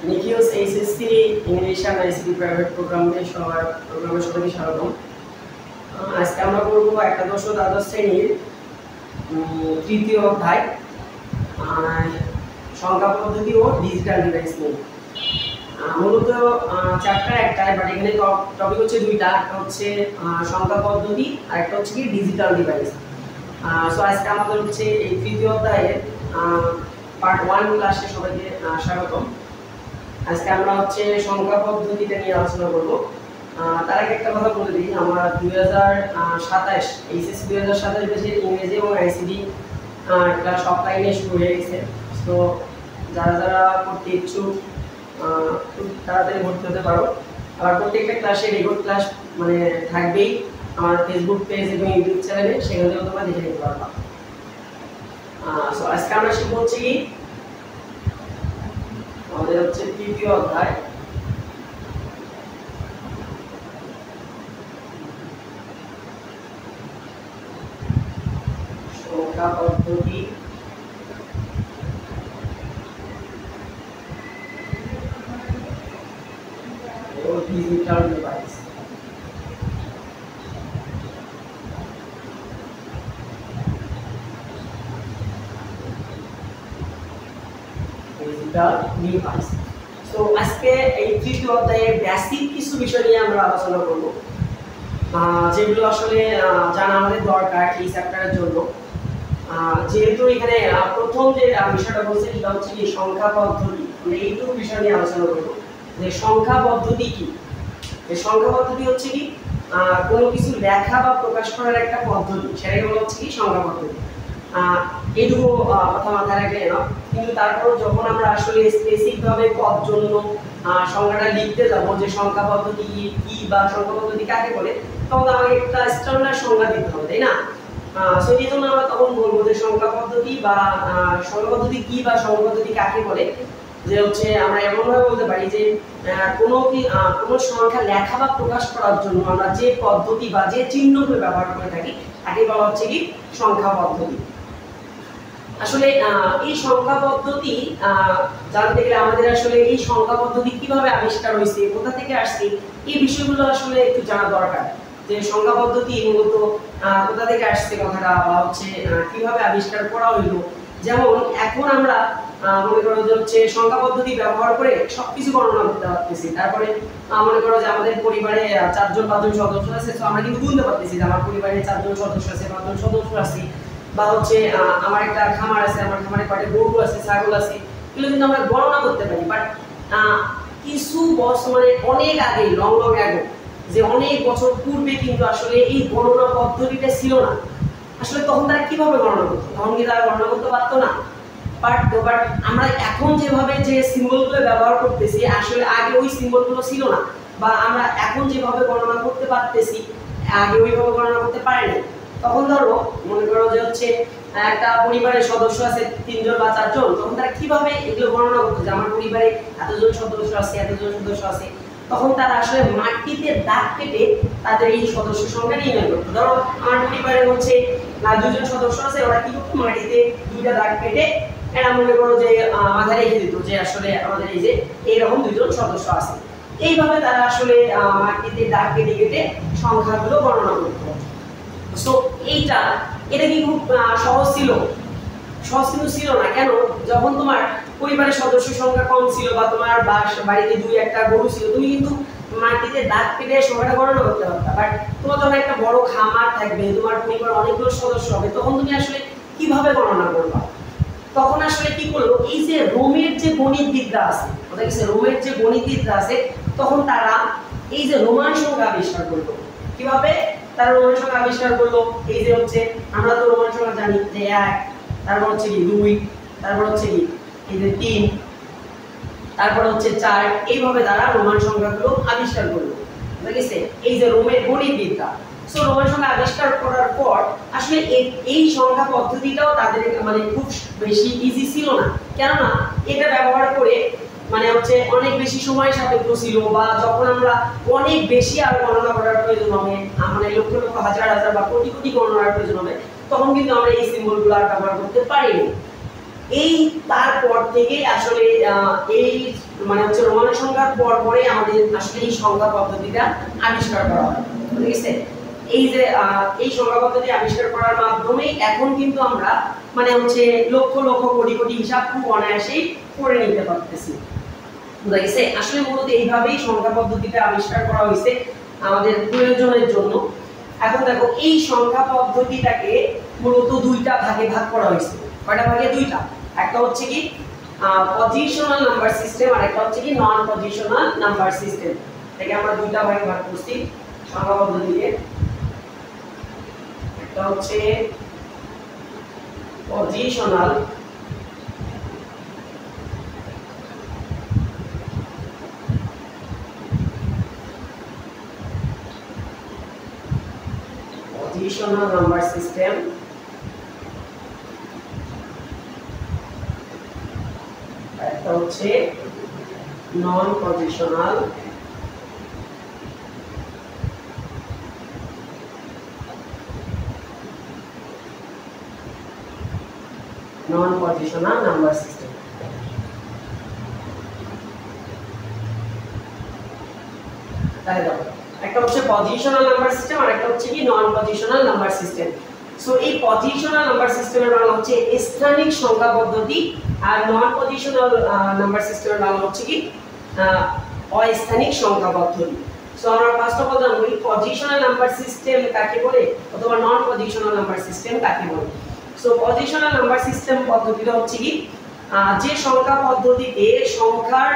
নিখিলস HSC English and ICT private প্রোগ্রামে সবাইকে স্বাগতম। আজকে আমরা করব একাদশ ও দ্বাদশ শ্রেণীর তৃতীয় অধ্যায় সংখ্যা পদ্ধতি ও ডিজিটাল ডিভাইস নিয়ে। মূলত চ্যাপ্টার একটাই, বাট এখানে টপিক হচ্ছে দুইটা, একটা হচ্ছে সংখ্যা পদ্ধতি আর একটা হচ্ছে কি ডিজিটাল ডিভাইস। সো আজকে আমাদের হচ্ছে এই তৃতীয় অধ্যায়ের পার্ট 1 ক্লাসে সবাইকে স্বাগতম। আজকে আমরা হচ্ছে সংখ্যা পদ্ধতিটা নিয়ে আলোচনা করব। তার আগে একটা কথা বলে দিই, আমরা 2027 এইচএসসি 2027 ব্যাচের ইংরেজি এবং আইসিটি ক্লাস অফলাইনে শুরু হয়ে গেছে। তো যারা যারা করতে ইচ্ছুক খুব তাড়াতাড়ি ভর্তি হতে পারো। আর প্রত্যেকটা ক্লাসে রেকর্ড ক্লাস মানে থাকবেই আমার ফেসবুক পেজ এবং ইউটিউব চ্যানেলে, সেখান থেকেও তোমরা দেখে নিতে পারবা। সো আজকে আমরা শিখবো হচ্ছে কি আমাদের হচ্ছে তৃতীয় অধ্যায় সংখ্যা পদ্ধতি ও ডিজিটাল ডিভাইস। তো আজকে এই তৃতীয় অধ্যায়ে বেসিক কিছু বিষয় নিয়ে আমরা আলোচনা করব, যেগুলো আসলে জানা আমাদের দরকার এই চ্যাপ্টারের জন্য। যেহেতু এখানে প্রথম যে বিষয়টা বলছে সেটা হচ্ছে কি সংখ্যা পদ্ধতি। আমরা এইটুকু বিষয় নিয়ে আলোচনা করব যে সংখ্যা পদ্ধতি কি। এই সংখ্যা পদ্ধতি হচ্ছে কি কোনো কিছু লেখা বা প্রকাশ করার একটা পদ্ধতি, সেটাই হচ্ছে কি সংখ্যা পদ্ধতি। এইটুকু কথা মাথায় রাখলে না, কিন্তু তারপর যখন আমরা আসলে স্পেসিফিকভাবে পদ জন্য সংখ্যাটা লিখতে যাব যে সংখ্যা পদ্ধতি কি বা সংখ্যা পদ্ধতি কাকে বলে, তখন আমাকে একটা স্ট্যান্ডার্ড সংজ্ঞা দিতে হবে, তাই না? সো এই জন্য আমরা তখন বলবো যে সংখ্যা পদ্ধতি বা সংখ্যা পদ্ধতি কি বা সংখ্যা পদ্ধতি কাকে বলে। যে হচ্ছে আমরা এমনভাবে বলতে পারি যে কোনো সংখ্যা লেখা বা প্রকাশ করার জন্য আমরা যে পদ্ধতি বা যে চিহ্নগুলো ব্যবহার করে থাকি তাকে বলা হচ্ছে কি সংখ্যা পদ্ধতি। আসলে এই সংখ্যা পদ্ধতি জানতে গেলে আমাদের আসলে এই সংখ্যা পদ্ধতি কিভাবে আবিষ্কার হয়েছে, কোথা থেকে আসছে, এই বিষয়গুলো আসলে একটু জানা দরকার। যে সংখ্যা পদ্ধতি মূলত কোথা থেকে আসছে কথাটা, বা হচ্ছে কিভাবে আবিষ্কার করা হইলো। যেমন এখন আমরা মনে করো যে হচ্ছে সংখ্যা পদ্ধতি ব্যবহার করে সবকিছু গণনা করতে পারতেছি। তারপরে মনে করো যে আমাদের পরিবারে 4-5জন সদস্য আছে, তো আমরা কিন্তু গুনতে পারতেছি যে আমার পরিবারে 4জন সদস্য আছে, 5জন সদস্য আছে। বা হচ্ছে আমার একটা খামার আছে, আমার খামারে কয়টা গরু আছে, ছাগল আছে, এগুলো কিন্তু আমরা গণনা করতে পারি। বাট কিছু বছর মানে অনেক আগে, লং আগে, যে অনেক বছর পূর্বে কিন্তু আসলে এই গণনা পদ্ধতিটা ছিল না। আসলে তখন তারা কিভাবে গণনা করতো? তখন কি তারা গণনা করতে পারতো না? বাট আমরা এখন যেভাবে যে সিম্বলগুলো ব্যবহার করতেছি, আসলে আগে ওই সিম্বলগুলো ছিল না। বা আমরা এখন যেভাবে গণনা করতে পারতেছি, আগে ওইভাবে গণনা করতে পারেনি। তখন ধরো মনে করো যে হচ্ছে একটা পরিবারের সদস্য আছে 3জন বা 4জন, তখন তারা কিভাবে এগুলো গণনা করতো যে আমার পরিবারে এতজন সদস্য আছে, এতজন সদস্য আছে। তখন তারা আসলে মাটিতে দাগ কেটে তাদের এই সদস্য সংখ্যা নির্ণয় করতো। ধরো আমার পরিবারে হচ্ছে 2জন সদস্য আছে, ওরা কি করতো মাটিতে 2টা দাগ কেটে এরা মনে করো যে মাথায় রেখে দিত যে আসলে আমাদের এই যে এইরকম 2জন সদস্য আছে। এইভাবে তারা আসলে মাটিতে দাগ কেটে কেটে সংখ্যাগুলো গণনা করতো। সো এটা কি খুব সহজ ছিল? সহজ কিন্তু ছিল না। কেন? যখন তোমার পরিবারের সদস্য সংখ্যা কম ছিল বা তোমার বাড়িতে 2-1টা গরু ছিল, তুমি কিন্তু মাটিতে দাগ কেটে সংখ্যাটা গণনা করতে পারতা। বাট তোমার যখন একটা বড় খামার থাকবে, তোমার পরিবার অনেকগুলো সদস্য হবে, তখন তুমি আসলে কিভাবে গণনা করবা? তখন আসলে কি করলো, এই যে রোমের যে গণিতবিদরা আছে, রোমের যে গণিতবিদরা আছে, তখন তারা এই যে রোমান সংখ্যা আবিষ্কার করলো। কিভাবে তারা রোমান সংখ্যা আবিষ্কার করলো? এই যে হচ্ছে আমরা তো রোমান সংখ্যা জানি যে 1, তারপর হচ্ছে কি 2, তারপর হচ্ছে কি এই যে 3, তারপর হচ্ছে 4, এইভাবে তারা রোমান সংখ্যাগুলো আবিষ্কার করলো। ঠিক আছে? এই যে রোমের গণিতবিদরা। সো রোমান সংখ্যা আবিষ্কার করার পর আসলে এই সংখ্যা পদ্ধতিটাও তাদের মানে খুব বেশি ইজি ছিল না। কেননা এটা ব্যবহার করে মানে হচ্ছে অনেক বেশি সময় সাপেক্ষ ছিল, বা যখন আমরা অনেক বেশি আর গণনা করার প্রয়োজন হবে, মানে লক্ষ লক্ষ হাজার হাজার বা কোটি কোটি গণনার প্রয়োজন হবে, তখন কিন্তু আমরা এই সিম্বলগুলো আর ব্যবহার করতে পারিনি। এই তারপর থেকে আসলে এই মানে হচ্ছে রোমান সংখ্যার পর পরে আমাদের আসলে এই সংখ্যা পদ্ধতিটা আবিষ্কার করা হয়, ঠিক আছে। এই যে এই সংখ্যা পদ্ধতি আবিষ্কার করার মাধ্যমে এখন কিন্তু আমরা মানে হচ্ছে লক্ষ লক্ষ কোটি কোটি হিসাব খুব অনায়াসেই করে নিতে পারতেছি, বুঝা গেছে। আসলে মূলত এইভাবেই সংখ্যা পদ্ধতিটা আবিষ্কার করা হয়েছে আমাদের প্রয়োজনের জন্য। এখন দেখো এই সংখ্যা পদ্ধতিটাকে মূলত দুইটা ভাগে ভাগ করা হয়েছে। কয়টা ভাগে? দুইটা। একটা হচ্ছে কি পজিশনাল নাম্বার সিস্টেম আর একটা হচ্ছে কি নন পজিশনাল নাম্বার সিস্টেম। এটাকে আমরা দুইটা ভাগে ভাগ করছি সংখ্যা পদ্ধতিকে। একটা হচ্ছে পজিশনাল নাম্বার সিস্টেম, একটা হচ্ছে নন পজিশনাল নাম্বার সিস্টেম। তাই দাও, একটা হচ্ছে পজিশনাল নাম্বার সিস্টেম আর একটা হচ্ছে কি নন পজিশনাল নাম্বার সিস্টেম। সো এই পজিশনাল নাম্বার সিস্টেমের নাম হচ্ছে স্থানিক সংখ্যা পদ্ধতি আর নন পজিশনাল নাম্বার সিস্টেমের নাম হচ্ছে কি অস্থানিক সংখ্যা পদ্ধতি। সো আমরা ফার্স্ট অফ অল জানবো এই পজিশনাল নাম্বার সিস্টেম কাকে বলে অথবা নন পজিশনাল নাম্বার সিস্টেম কাকে বলে। সো পজিশনাল নাম্বার সিস্টেম পদ্ধতিটা হচ্ছে কি যে সংখ্যা পদ্ধতিতে সংখ্যার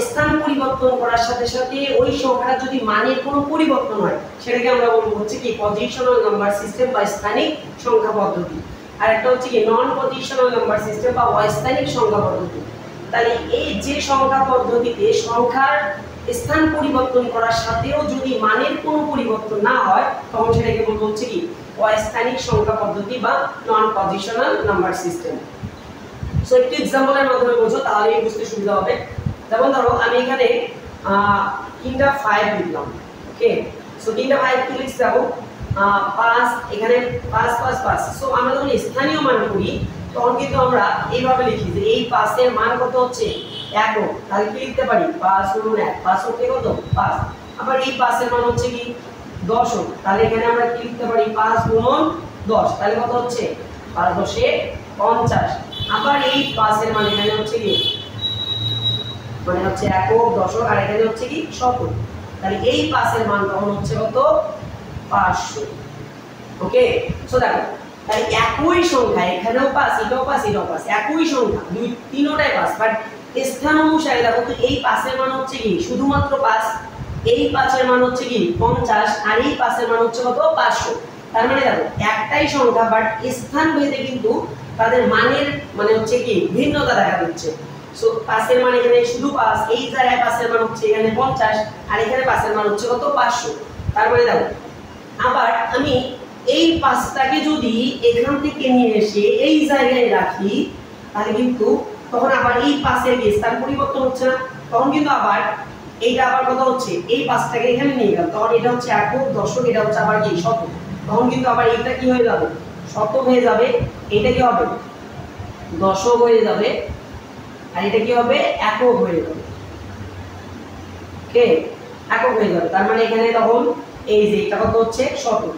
স্থান পরিবর্তন করার সাথে সাথে ওই সংখ্যাটা যদি মানের কোনো পরিবর্তন হয় সেটাকে আমরা বলবো হচ্ছে কি পজিশনাল নাম্বার সিস্টেম বা স্থানিক সংখ্যা পদ্ধতি। আর একটা হচ্ছে কি নন পজিশনাল নাম্বার সিস্টেম বা অস্থানিক সংখ্যা পদ্ধতি। তাহলে এই যে সংখ্যা পদ্ধতিতে সংখ্যার স্থান পরিবর্তন করার সাথেও যদি মানের কোনো পরিবর্তন না হয় তখন সেটাকে বলবো হচ্ছে কি অস্থানিক সংখ্যা পদ্ধতি বা নন পজিশনাল নাম্বার সিস্টেম। সো একটু এক্সাম্পলের মাধ্যমে বোঝো তাহলেই বুঝতে সুবিধা হবে। যেমন ধরো আমি এখানে 3টা 5 লিখলাম, ওকে। সো 3টা 5 কি লিখছি দেখো 5, এখানে 5 5 5। সো আমরা যখন স্থানীয় মান করি তখন কিন্তু আমরা এইভাবে লিখি যে এই 5 এর মান কত হচ্ছে 1। তাহলে কি লিখতে পারি 5 গুণ 1, 5 হচ্ছে কত 5। আবার এই 5 এর মান হচ্ছে কি 10। তাহলে এখানে আমরা কি লিখতে পারি 5 গুণ 10, তাহলে কত হচ্ছে 5 10 এ 50। আবার এই 5 এর মান এখানে হচ্ছে কি মানে হচ্ছে একক দশক আর এখানে হচ্ছে কি শতক। তাহলে এই 5 এর মান তখন হচ্ছে কত 500, ওকে। সো দেখো তাহলে একই সংখ্যা এখানেও 5 এটাও 5 এটাও 5 একই সংখ্যা দুই তিনটাই 5 বাট স্থান অনুসারে দেখো তো এই 5 এর মান হচ্ছে কি শুধুমাত্র 5, এই 5 এর মান হচ্ছে কি 50 আর এই 5 এর মান হচ্ছে কত 500। তার মানে দেখো একটাই সংখ্যা বাট স্থান ভেদে কিন্তু তাদের মানের মানে হচ্ছে কি ভিন্নতা দেখা দিচ্ছে। সো 5 এর মান এখানে শুধু 5, এই জায়গায় 5 এর মান হচ্ছে এখানে 50 আর এখানে 5 এর মান হচ্ছে কত 500। তার মানে দেখো আবার আমি এই 5টাকে যদি এখান থেকে নিয়ে এসে এই জায়গায় রাখি তাহলে কিন্তু তখন আবার এই 5 এর স্থান পরিবর্তন হচ্ছে না, তখন কিন্তু আবার এইটা আবার কত হচ্ছে এই 5টাকে এখানে নিয়ে গেল তখন এটা হচ্ছে একক দশক, এটা হচ্ছে আবার কি শতক। তখন কিন্তু আবার এইটা কি হয়ে যাবে শতক হয়ে যাবে, এটা কি হবে দশক হয়ে যাবে আর এটা কি হবে একক হয়ে যাবে, ওকে একক হয়ে যাবে। তার মানে এখানে তখন এই যে এটা কত হচ্ছে শতক,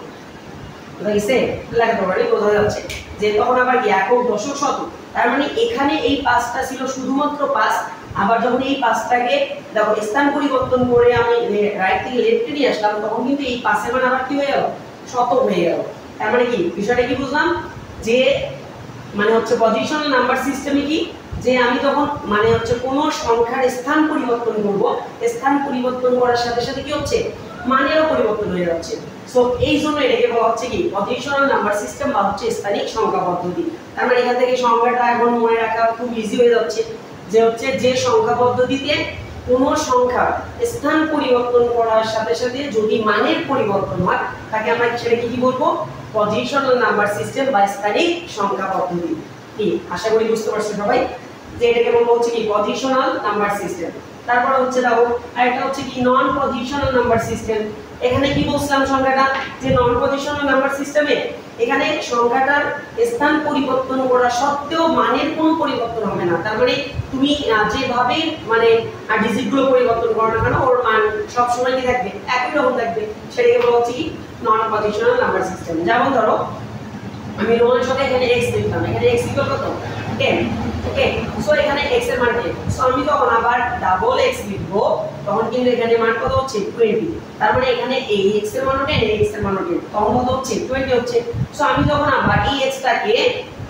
বুঝা গেছে লেখাটা মানে বোঝা যাচ্ছে যে তখন আবার কি একক দশক শতক। তার মানে এখানে এই 5টা ছিল শুধুমাত্র 5, আবার যখন এই 5টাকে দেখো স্থান পরিবর্তন করে আমি রাইট থেকে লেফটে নিয়ে আসলাম তখন কিন্তু এই 5 এর মান আবার কি হয়ে গেল শতক হয়ে গেল। তার মানে কি বিষয়টা কি বুঝলাম যে মানে হচ্ছে পজিশনাল নাম্বার সিস্টেমে কি যে আমি যখন মানে হচ্ছে কোনো সংখ্যার স্থান পরিবর্তন করব স্থান পরিবর্তন করার সাথে সাথে কি হচ্ছে মানেরও পরিবর্তন হয়ে যাচ্ছে। সো এই জন্য এটাকে বলা হচ্ছে কি পজিশনাল নাম্বার সিস্টেম বা হচ্ছে স্থানিক সংখ্যা পদ্ধতি। তার মানে এখান থেকে সংখ্যাটা এখন মনে রাখা খুব ইজি হয়ে যাচ্ছে যে হচ্ছে যে সংখ্যা পদ্ধতিতে কোনো সংখ্যার স্থান পরিবর্তন করার সাথে সাথে যদি মানের পরিবর্তন হয় তাকে আমরা সেটাকে কি বলবো পজিশনাল নাম্বার সিস্টেম বা স্থানিক সংখ্যা পদ্ধতি। কি আশা করি বুঝতে পারছো সবাই যে এটাকে বলবো হচ্ছে কি পজিশনাল নাম্বার সিস্টেম। তারপর হচ্ছে দাও আরেকটা হচ্ছে কি নন পজিশনাল নাম্বার সিস্টেম। এখানে কি বলছিলাম সংখ্যাটা যে নন পজিশনাল নাম্বার সিস্টেমে এখানে সংখ্যাটার স্থান পরিবর্তন করা সত্ত্বেও মানের কোনো পরিবর্তন হবে না। তার মানে তুমি যেভাবে মানে ডিজিটগুলো পরিবর্তন করো না কেন ওর মান সবসময় কি থাকবে, একই রকম থাকবে। সেটাকে বলা হচ্ছে কি নন পজিশনাল নাম্বার সিস্টেম। যেমন ধরো আমি রোমান সাথে এখানে x লিখলাম, এখানে x ইকুয়াল কত 10, ওকে। সো এখানে x এর মান 10। সো আমি যখন আবার ডাবল x লিখব তখন কিন্তু এখানে মান কত হচ্ছে 20। তার মানে এখানে এই x এর মান 10, এই x এর মান 10, তখন কত হচ্ছে 20 হচ্ছে। সো আমি যখন আবার এই x টাকে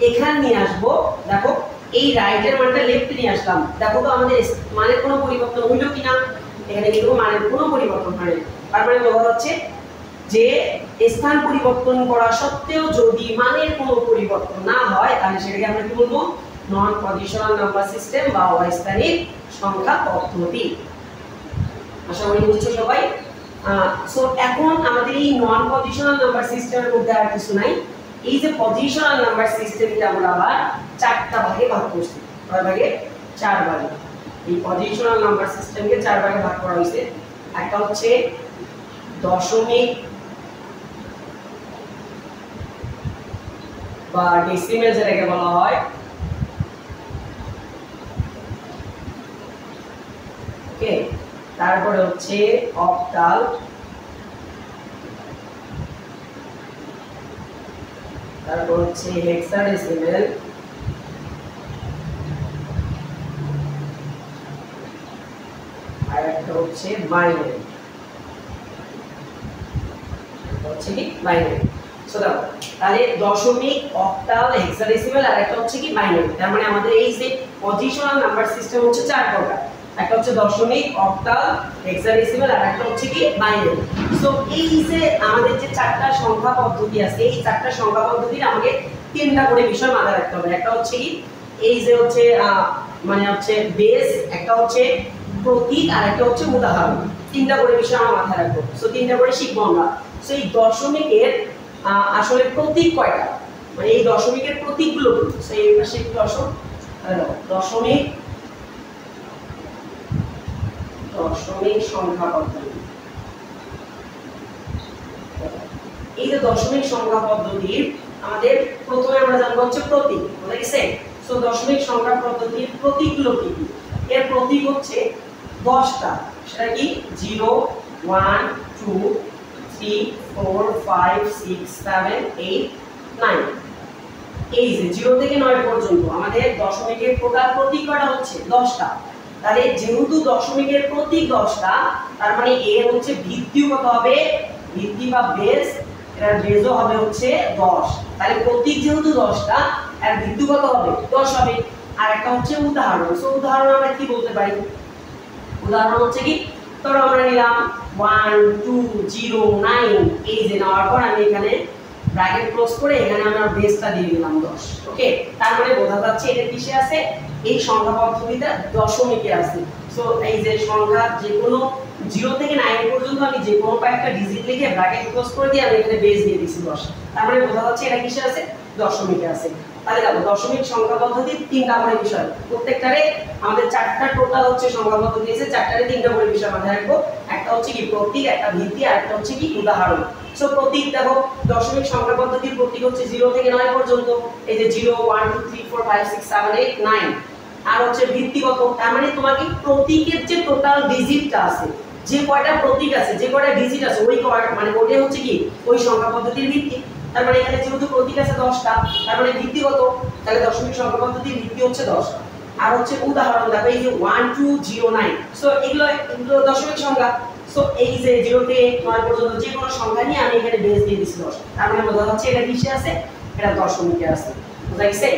এখানে নিয়ে আসব, দেখো এই রাইটের মানটা লেফটে নিয়ে আসলাম, দেখো তো আমাদের মানের কোনো পরিবর্তন হইল কিনা, এখানে কিন্তু মানের কোনো পরিবর্তন হয়নি। তার মানে বলা হচ্ছে যে স্থান পরিবর্তন করা সত্ত্বেও যদি মানের কোনো পরিবর্তন না হয় তাহলে সেটাকে আমরা কি বলবো, নন পজিশনাল নাম্বার সিস্টেম বা অস্থায়ী সংখ্যা পদ্ধতি। আশা করি বুঝছো সবাই। সো এখন আমাদের এই নন পজিশনাল নাম্বার সিস্টেমের মধ্যে আর কিছু নাই। এই যে পজিশনাল নাম্বার সিস্টেমটা আমরা আবার চারটা ভাগে ভাগ করছি। কয় ভাগে? 4 ভাগে। এই পজিশনাল নাম্বার সিস্টেমকে 4 ভাগে ভাগ করা হয়েছে। একটা হচ্ছে দশমিক বা ডেসিমেল যেটাকে বলা হয়, ওকে। তারপরে হচ্ছে অক্টাল, তারপর হচ্ছে হেক্সাডেসিমেল, আর একটা হচ্ছে বাইনারি। হচ্ছে কি বাইনারি। সো দেখো তাহলে দশমিক, অক্টাল, হেক্সাডেসিমেল আর একটা হচ্ছে কি বাইনারি। তার মানে আমাদের এই যে পজিশনাল নাম্বার সিস্টেম হচ্ছে 4 প্রকার। একটা হচ্ছে দশমিক, অক্টাল, হেক্সাডেসিমেল আর একটা হচ্ছে কি বাইনারি। সো এই যে আমাদের যে 4টা সংখ্যা পদ্ধতি আছে, এই 4টা সংখ্যা পদ্ধতির আমাকে 3টা করে বিষয় মাথায় রাখতে হবে। একটা হচ্ছে কি এই যে হচ্ছে মানে হচ্ছে বেস, একটা হচ্ছে প্রতীক আর একটা হচ্ছে উদাহরণ। 3টা করে বিষয় আমরা মাথায় রাখবো। সো 3টা করে শিখবো আমরা। সো এই দশমিকের আসলে প্রতীক কয়টা, মানে এই দশমিকের প্রতীকগুলো কি? সো এই পাশে একটু আসো। দশমিক সংখ্যা পদ্ধতি। এই যে দশমিক সংখ্যা পদ্ধতির আমাদের প্রথমে আমরা জানবো হচ্ছে প্রতীক, বুঝা গেছে? সো দশমিক সংখ্যা পদ্ধতির প্রতীকগুলো কি কি? এর প্রতীক হচ্ছে 10টা। সেটা কি 0, 1, 2, 3, 4, 5, 6, 7, 8, 9। এই যে 0 থেকে 9 পর্যন্ত আমাদের দশমিকের টোটাল প্রতীক কয়টা হচ্ছে 10টা। তাহলে যেহেতু দশমিকের প্রতীক 10টা, তার মানে এর হচ্ছে ভিত্তি কত হবে, ভিত্তি বা বেস, এর বেসও হবে হচ্ছে 10। তাহলে প্রতীক যেহেতু 10টা, এর ভিত্তি কত হবে 10 হবে। আর একটা হচ্ছে উদাহরণ। সো উদাহরণ আমরা কি বলতে পারি? উদাহরণ হচ্ছে কি, ধরো আমরা নিলাম 1, 2, 0, 9। এই যে নেওয়ার পর আমি এখানে ব্র্যাকেট ক্লোজ করে এখানে আমরা বেসটা দিয়ে দিলাম 10, ওকে। তার মানে বোঝা যাচ্ছে এটা কিসে আছে, এই সংখ্যা পদ্ধতিটা দশমিকে আছে। সো এই যে সংখ্যা যে কোনো 0 থেকে 9 পর্যন্ত আমি যে কোনো কয়েকটা ডিজিট লিখে ব্র্যাকেট ক্লোজ করে দিয়ে আমি এখানে বেস দিয়ে দিছি 10। তার মানে বোঝা যাচ্ছে এটা কিসে আছে, দশমিকে আছে। তাহলে দেখো দশমিক সংখ্যা পদ্ধতির 3টা করে বিষয়, প্রত্যেকটারে আমাদের 4টা টোটাল হচ্ছে সংখ্যা পদ্ধতি আছে, 4টারে 3টা করে বিষয় মাথায় রাখবো। একটা হচ্ছে কি প্রতীক, একটা ভিত্তি আর একটা হচ্ছে কি উদাহরণ। সো প্রতীক দেখো দশমিক সংখ্যা পদ্ধতির প্রতীক হচ্ছে 0 থেকে 9 পর্যন্ত। এই যে 0, 1, 2, 3, 4, 5, 6, 7, 8, 9। আর হচ্ছে ভিত্তি কত, তার মানে তোমাকে প্রতীকের যে টোটাল ডিজিটটা আছে, যে কয়টা প্রতীক আছে, যে কয়টা ডিজিট আছে, ওই মানে ওটাই হচ্ছে কি ওই সংখ্যা পদ্ধতির ভিত্তি। তার মানে এখানে যেহেতু প্রতীক আছে 10টা, তার মানে ভিত্তি কত, তাহলে দশমিক সংখ্যা পদ্ধতির ভিত্তি হচ্ছে 10। আর হচ্ছে উদাহরণ দেখো এই যে 1, 2, 0, 9। সো এগুলো দশমিক সংখ্যা। সো এই যে 0 থেকে 9 পর্যন্ত যে কোনো সংখ্যা নিয়ে আমি এখানে বেস দিয়ে দিছি 10। তার মানে বোঝা যাচ্ছে এটা কিসে আছে, এটা দশমিকে আছে, বুঝা গেছে?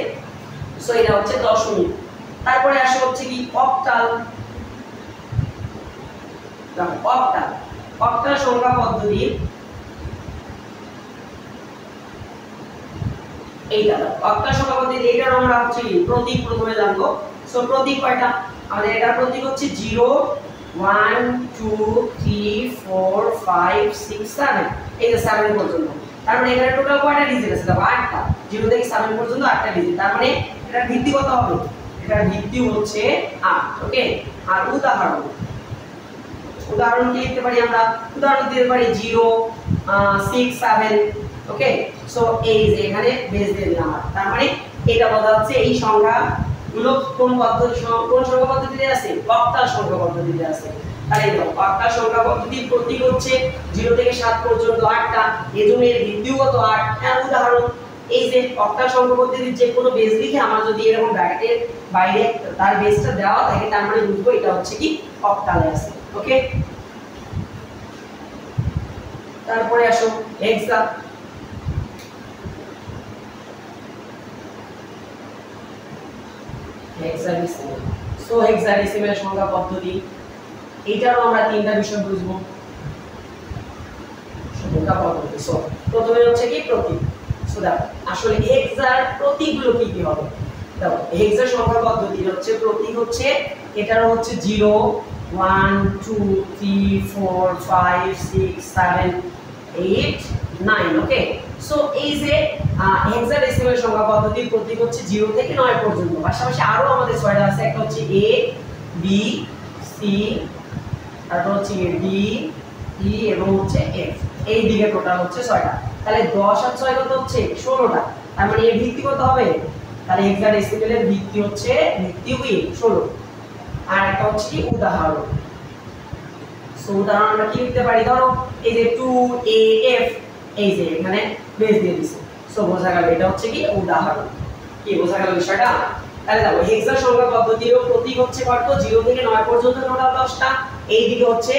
সো এটা হচ্ছে দশমিক। তারপরে আসে হচ্ছে কি অক্টাল। অক্টাল, অক্টাল সংখ্যা পদ্ধতি এইটা। অক্টাল সংখ্যা পদ্ধতি এইটার আমরা হচ্ছে প্রতীক প্রথমে জানবো। সো প্রতীক কয়টা, আমাদের এটার প্রতীক হচ্ছে 0, 1, 2, 3, 4, 5, 6, 7। এই যে 7 পর্যন্ত। তার মানে এখানে টোটাল কয়টা ডিজিট আছে, দেখো 8টা। 0 থেকে 7 পর্যন্ত 8টা ডিজিট। তার মানে এটার ভিত্তি কত হবে, এটার ভিত্তি হচ্ছে 8, ওকে। আর উদাহরণ, উদাহরণ কি লিখতে পারি আমরা, উদাহরণ দিতে পারি 0, 6, 7, ওকে। সো এই যে এখানে বেস দিয়ে দিলাম, তার মানে এটা বলা হচ্ছে এই সংখ্যাগুলো কোন সংখ্যা পদ্ধতিতে আছে, অক্টাল সংখ্যা পদ্ধতিতে আছে। তাহলে দেখো অক্টাল সংখ্যা পদ্ধতির প্রতীক হচ্ছে 0 থেকে 7 পর্যন্ত 8টা, এজন্য এর ভিত্তিগত 8। এর উদাহরণ এই যে অক্টাল সংখ্যা পদ্ধতির যে কোনো বেস লিখে আমরা যদি এরকম ব্র্যাকেটের বাইরে তার বেসটা দেওয়া থাকে, তার মানে বুঝবো এটা হচ্ছে কি অক্টালে আছে। ওকে, তারপরে আসো হেক্সা। হেক্সাডেসিমাল। সো হেক্সাডেসিমাল সংখ্যা পদ্ধতি, এইটারও আমরা তিনটা বিষয় বুঝবো সংখ্যা পদ্ধতি। সো প্রথমে হচ্ছে কি প্রতীক। সো দেখো আসলে হেক্সার প্রতীকগুলো কি কি হবে। দেখো হেক্সার সংখ্যা পদ্ধতির হচ্ছে প্রতীক হচ্ছে এটারও হচ্ছে 0 1 2 3 4 5 6 7 8 9। ওকে, সো এই যে হেক্সাডেসিমাল সংখ্যা পদ্ধতির প্রতীক হচ্ছে 0 থেকে 9 পর্যন্ত। পাশাপাশি আরো আমাদের ছয়টা আছে, একটা হচ্ছে A B C, তারপর হচ্ছে D E এবং হচ্ছে F। এই দিকে টোটাল হচ্ছে 6টা। তাহলে 10 আর 6 কত হচ্ছে 16টা। তার মানে এর ভিত্তি কত হবে, তাহলে হেক্সাডেসিমালের ভিত্তি হচ্ছে ভিত্তি 16। আর একটা হচ্ছে কি উদাহরণ। সো উদাহরণ আমরা কি লিখতে পারি, ধরো এই যে 2AF, এই যে এখানে বেস দিয়ে দিছি। সো বোঝা গেল এটা হচ্ছে কি উদাহরণ। কি বোঝা গেল বিষয়টা। তাহলে দেখো হেক্সা সংখ্যা পদ্ধতিরও প্রতীক হচ্ছে কত, 0 থেকে 9 পর্যন্ত টোটাল 10টা। এই দিকে হচ্ছে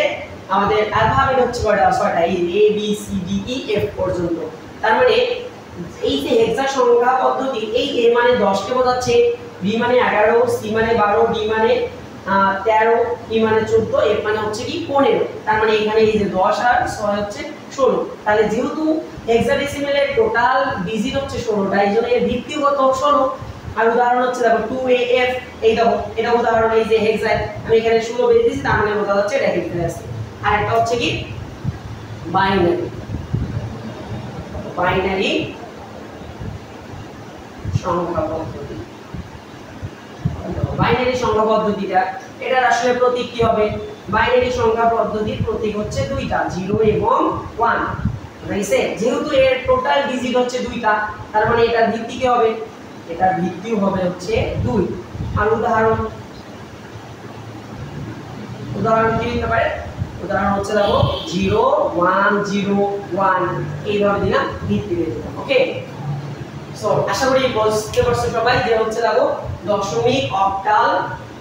আমাদের অ্যালফাবেট হচ্ছে কয়টা, 6টা, এই A B C D E F পর্যন্ত। তার মানে এই যে হেক্সা সংখ্যা পদ্ধতি, এই A মানে 10 কে বোঝাচ্ছে, B মানে 11, C মানে 12, D মানে 13, E মানে 14, F মানে হচ্ছে কি 15। তার মানে এখানে এই যে 10 আর 6 হচ্ছে 16। তাহলে যেহেতু হেক্সাডেসিমালের টোটাল ডিজিট হচ্ছে 16টা, এই জন্য এর ভিত্তি কত 16। আর উদাহরণ হচ্ছে দেখো 2AF, এই দেখো এটা উদাহরণ, এই যে হেক্সা আমি এখানে 16 বের দিয়েছি, তার মানে বোঝা যাচ্ছে এটা হেক্সা আছে। আর একটা হচ্ছে কি বাইনারি। বাইনারি সংখ্যা পদ্ধতি। বাইনারি সংখ্যা পদ্ধতিটা এটার আসলে প্রতীক কি হবে, বাইনারি সংখ্যা পদ্ধতির প্রতীক হচ্ছে দুইটা, 0 এবং 1। বুঝাইছে, যেহেতু এর টোটাল ডিজিট হচ্ছে দুইটা, তার মানে এটার ভিত্তি কি হবে, এটার ভিত্তিও হবে হচ্ছে 2। আর উদাহরণ কি হতে পারে, উদাহরণ হচ্ছে দেখো 0 1 0 1, এইভাবে দিলাম, ভিত্তি দিয়ে দিলাম। ওকে, সো আশা করি বুঝতে পারছো সবাই যে হচ্ছে দেখো দশমিক, অক্টাল,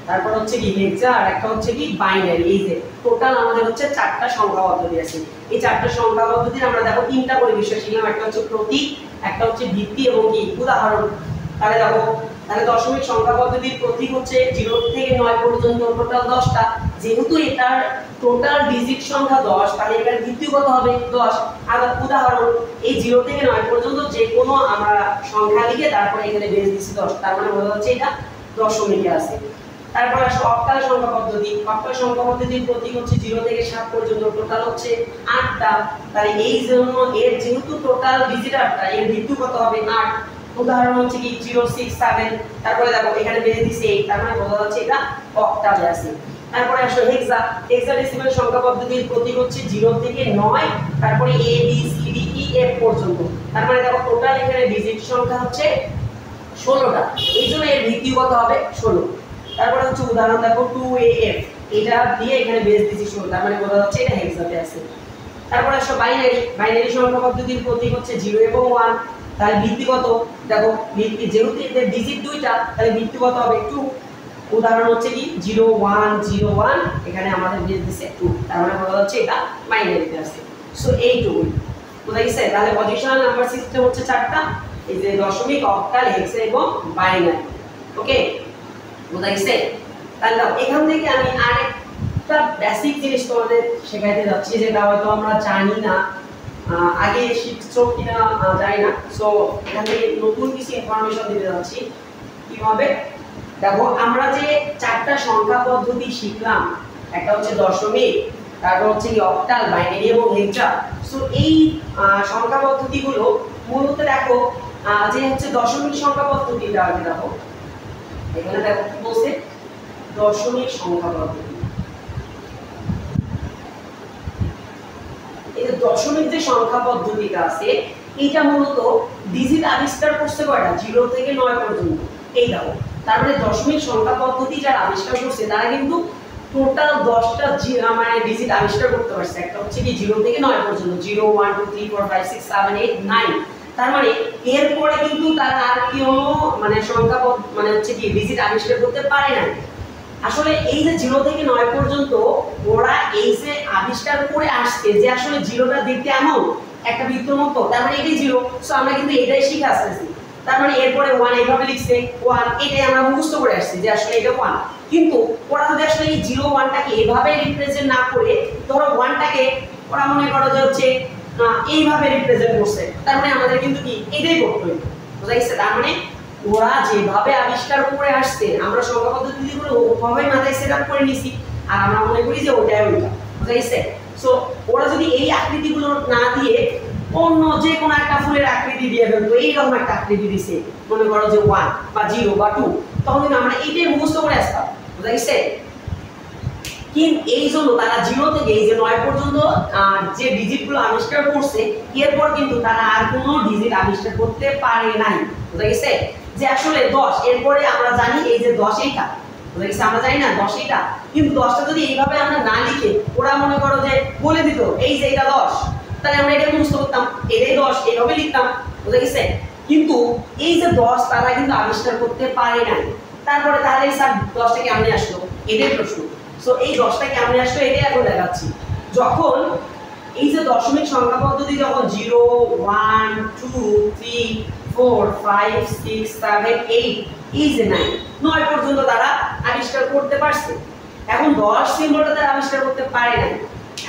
তারপর হচ্ছে কি হেক্সা, আর একটা হচ্ছে কি বাইনারি। এই যে টোটাল আমাদের হচ্ছে 4টা সংখ্যা পদ্ধতি আছে। এই 4টা সংখ্যা পদ্ধতির আমরা দেখো 3টা করে বিষয় শিখলাম, একটা হচ্ছে প্রতীক, একটা হচ্ছে ভিত্তি এবং কি উদাহরণ। তাহলে দেখো তাহলে দশমিক সংখ্যা পদ্ধতির প্রতীক হচ্ছে 0 থেকে 9 পর্যন্ত টোটাল 10টা। যেহেতু এটার টোটাল ডিজিট সংখ্যা 10, তাহলে এটার ভিত্তি কত হবে 10। আর উদাহরণ এই 0 থেকে 9 পর্যন্ত যে কোনো আমরা সংখ্যা লিখে তারপরে এখানে বেস দিছি 10, তার মানে বোঝা যাচ্ছে এটা দশমিকে আছে। তারপর আসো অক্টাল সংখ্যা পদ্ধতি। অক্টাল সংখ্যা পদ্ধতির প্রতীক হচ্ছে 0 থেকে 7 পর্যন্ত টোটাল হচ্ছে 8টা। তাহলে এই জন্য এর যেহেতু টোটাল ডিজিট 8টা, এর ভিত্তি কত হবে 8। উদাহরণ হচ্ছে কি 0 6 7, তারপরে দেখো এখানে বেস দিছি 8, তার মানে বোঝা যাচ্ছে এটা অক্টালে আছে। তারপরে আসো হেক্সা। হেক্সাডেসিমাল সংখ্যা পদ্ধতির প্রতীক হচ্ছে 0 থেকে 9, তারপরে A B C D E F পর্যন্ত। তার মানে দেখো টোটাল এখানে ডিজিট সংখ্যা হচ্ছে 16টা, এই জন্য এর ভিত্তি কত হবে 16। তারপরে হচ্ছে উদাহরণ দেখো 2AF, এটা দিয়ে এখানে বেস দিছি 16, তার মানে বোঝা যাচ্ছে এটা হেক্সাতে আছে। তারপরে আসো বাইনারি। বাইনারি সংখ্যা পদ্ধতির প্রতীক হচ্ছে 0 এবং 1। তাহলে ভিত্তি কত, দেখো ভিত্তি যেহেতু এদের ডিজিট 2টা, তাহলে ভিত্তি কত হবে 2। উদাহরণ হচ্ছে কি 0 1 0 1, এখানে আমাদের বেস দিছে 2, তার মানে বোঝা যাচ্ছে এটা বাইনারিতে আছে। সো এইটুকুই বোঝা গেছে। তাহলে পজিশনাল নাম্বার সিস্টেম হচ্ছে 4টা, এই যে দশমিক, অক্টাল, হেক্সা এবং বাইনারি। ওকে, বোঝা গেছে। তাহলে দাও এখান থেকে আমি আরেকটা বেসিক জিনিস তোমাদের শেখাইতে যাচ্ছি, যেটা হয়তো আমরা জানি না, আগে শিখছো কিনা জানি না। সো এখান থেকে নতুন কিছু ইনফরমেশন দিতে যাচ্ছি। কিভাবে, দেখো আমরা যে 4টা সংখ্যা পদ্ধতি শিখলাম, একটা হচ্ছে দশমিক, তারপর হচ্ছে কি অক্টাল, বাইনারি এবং হেক্সা। সো এই সংখ্যা পদ্ধতিগুলো মূলত দেখো যে হচ্ছে দশমিক সংখ্যা পদ্ধতিটা আগে দেখো, এখানে দেখো কি বলছে দশমিক সংখ্যা পদ্ধতি। এই যে দশমিক যে সংখ্যা পদ্ধতিটা আছে, এইটা মূলত ডিজিট আবিষ্কার করছে কয়টা, 0 থেকে 9 পর্যন্ত। এই দেখো, তার মানে দশমিক সংখ্যা পদ্ধতি যারা আবিষ্কার করছে তারা কিন্তু টোটাল 10টা মানে ডিজিট আবিষ্কার করতে পারছে। একটা হচ্ছে কি 0 থেকে 9 পর্যন্ত, 0 1 2 3 4 5 6 7 8 9। তার মানে এরপরে কিন্তু তারা আর কোনো মানে সংখ্যা মানে হচ্ছে কি ডিজিট আবিষ্কার করতে পারে না। আসলে এই যে 0 থেকে 9 পর্যন্ত ওরা এই যে আবিষ্কার করে আসছে যে আসলে 0টা দেখতে এমন একটা বৃত্তর মতো, তার মানে এটাই 0। সো আমরা কিন্তু এটাই শিখে আসতেছি। তার মানে এরপরে 1 এইভাবে লিখছে 1, এটাই আমরা মুখস্থ করে আসছি যে আসলে এটা 1। কিন্তু ওরা যদি আসলে এই 0 1টাকে এভাবে রিপ্রেজেন্ট না করে, ধরো 1টাকে ওরা মনে করো যে হচ্ছে এইভাবে রিপ্রেজেন্ট করছে, তার মানে আমাদের কিন্তু কি এটাই করতে হবে। বুঝা গেছে? তার মানে ওরা যেভাবে আবিষ্কার করে আসছে আমরা সংখ্যা পদ্ধতিগুলো ওভাবেই মাথায় সেট আপ করে নিছি, আর আমরা মনে করি যে ওটাই ওইটা। বুঝা গেছে? সো ওরা যদি এই আকৃতিগুলো না দিয়ে অন্য যে কোনো একটা ফুলের আকৃতি দিয়ে ফেলতো, এইরকম একটা আকৃতি দিছে, মনে করো যে 1 বা 0 বা 2, তখন কিন্তু আমরা এইটাই মুখস্থ করে আসতাম। বুঝা গেছে? কিন্তু এই জন্য তারা 0 থেকে এই যে 9 পর্যন্ত যে ডিজিটগুলো আবিষ্কার করছে, এরপর কিন্তু তারা আর কোনো ডিজিট আবিষ্কার করতে পারে নাই। বুঝা গেছে? যে আসলে 10, এরপরে আমরা জানি এই যে 10 এইটা। বুঝা গেছে? আমরা জানি না 10 এইটা, কিন্তু 10টা যদি এইভাবে আমরা না লিখে ওরা মনে করো যে বলে দিত এই যে এটা 10, তাহলে আমরা এটা মুখস্থ করতাম, এটাই 10, এইভাবে লিখতাম। বুঝা গেছে? কিন্তু এই যে 10 তারা কিন্তু আবিষ্কার করতে পারে নাই। তারপরে তাহলে স্যার 10টা কেমনে আসলো, এটাই প্রশ্ন। সো এই 10টা কেমনে আসলো এটাই এখন দেখাচ্ছি। যখন এই যে দশমিক সংখ্যা পদ্ধতি যখন 0 1 2 3 4 5 6 7 8 এই যে 9 পর্যন্ত তারা আবিষ্কার করতে পারছে। এখন 10 সিম্বলটা তারা আবিষ্কার করতে পারে না।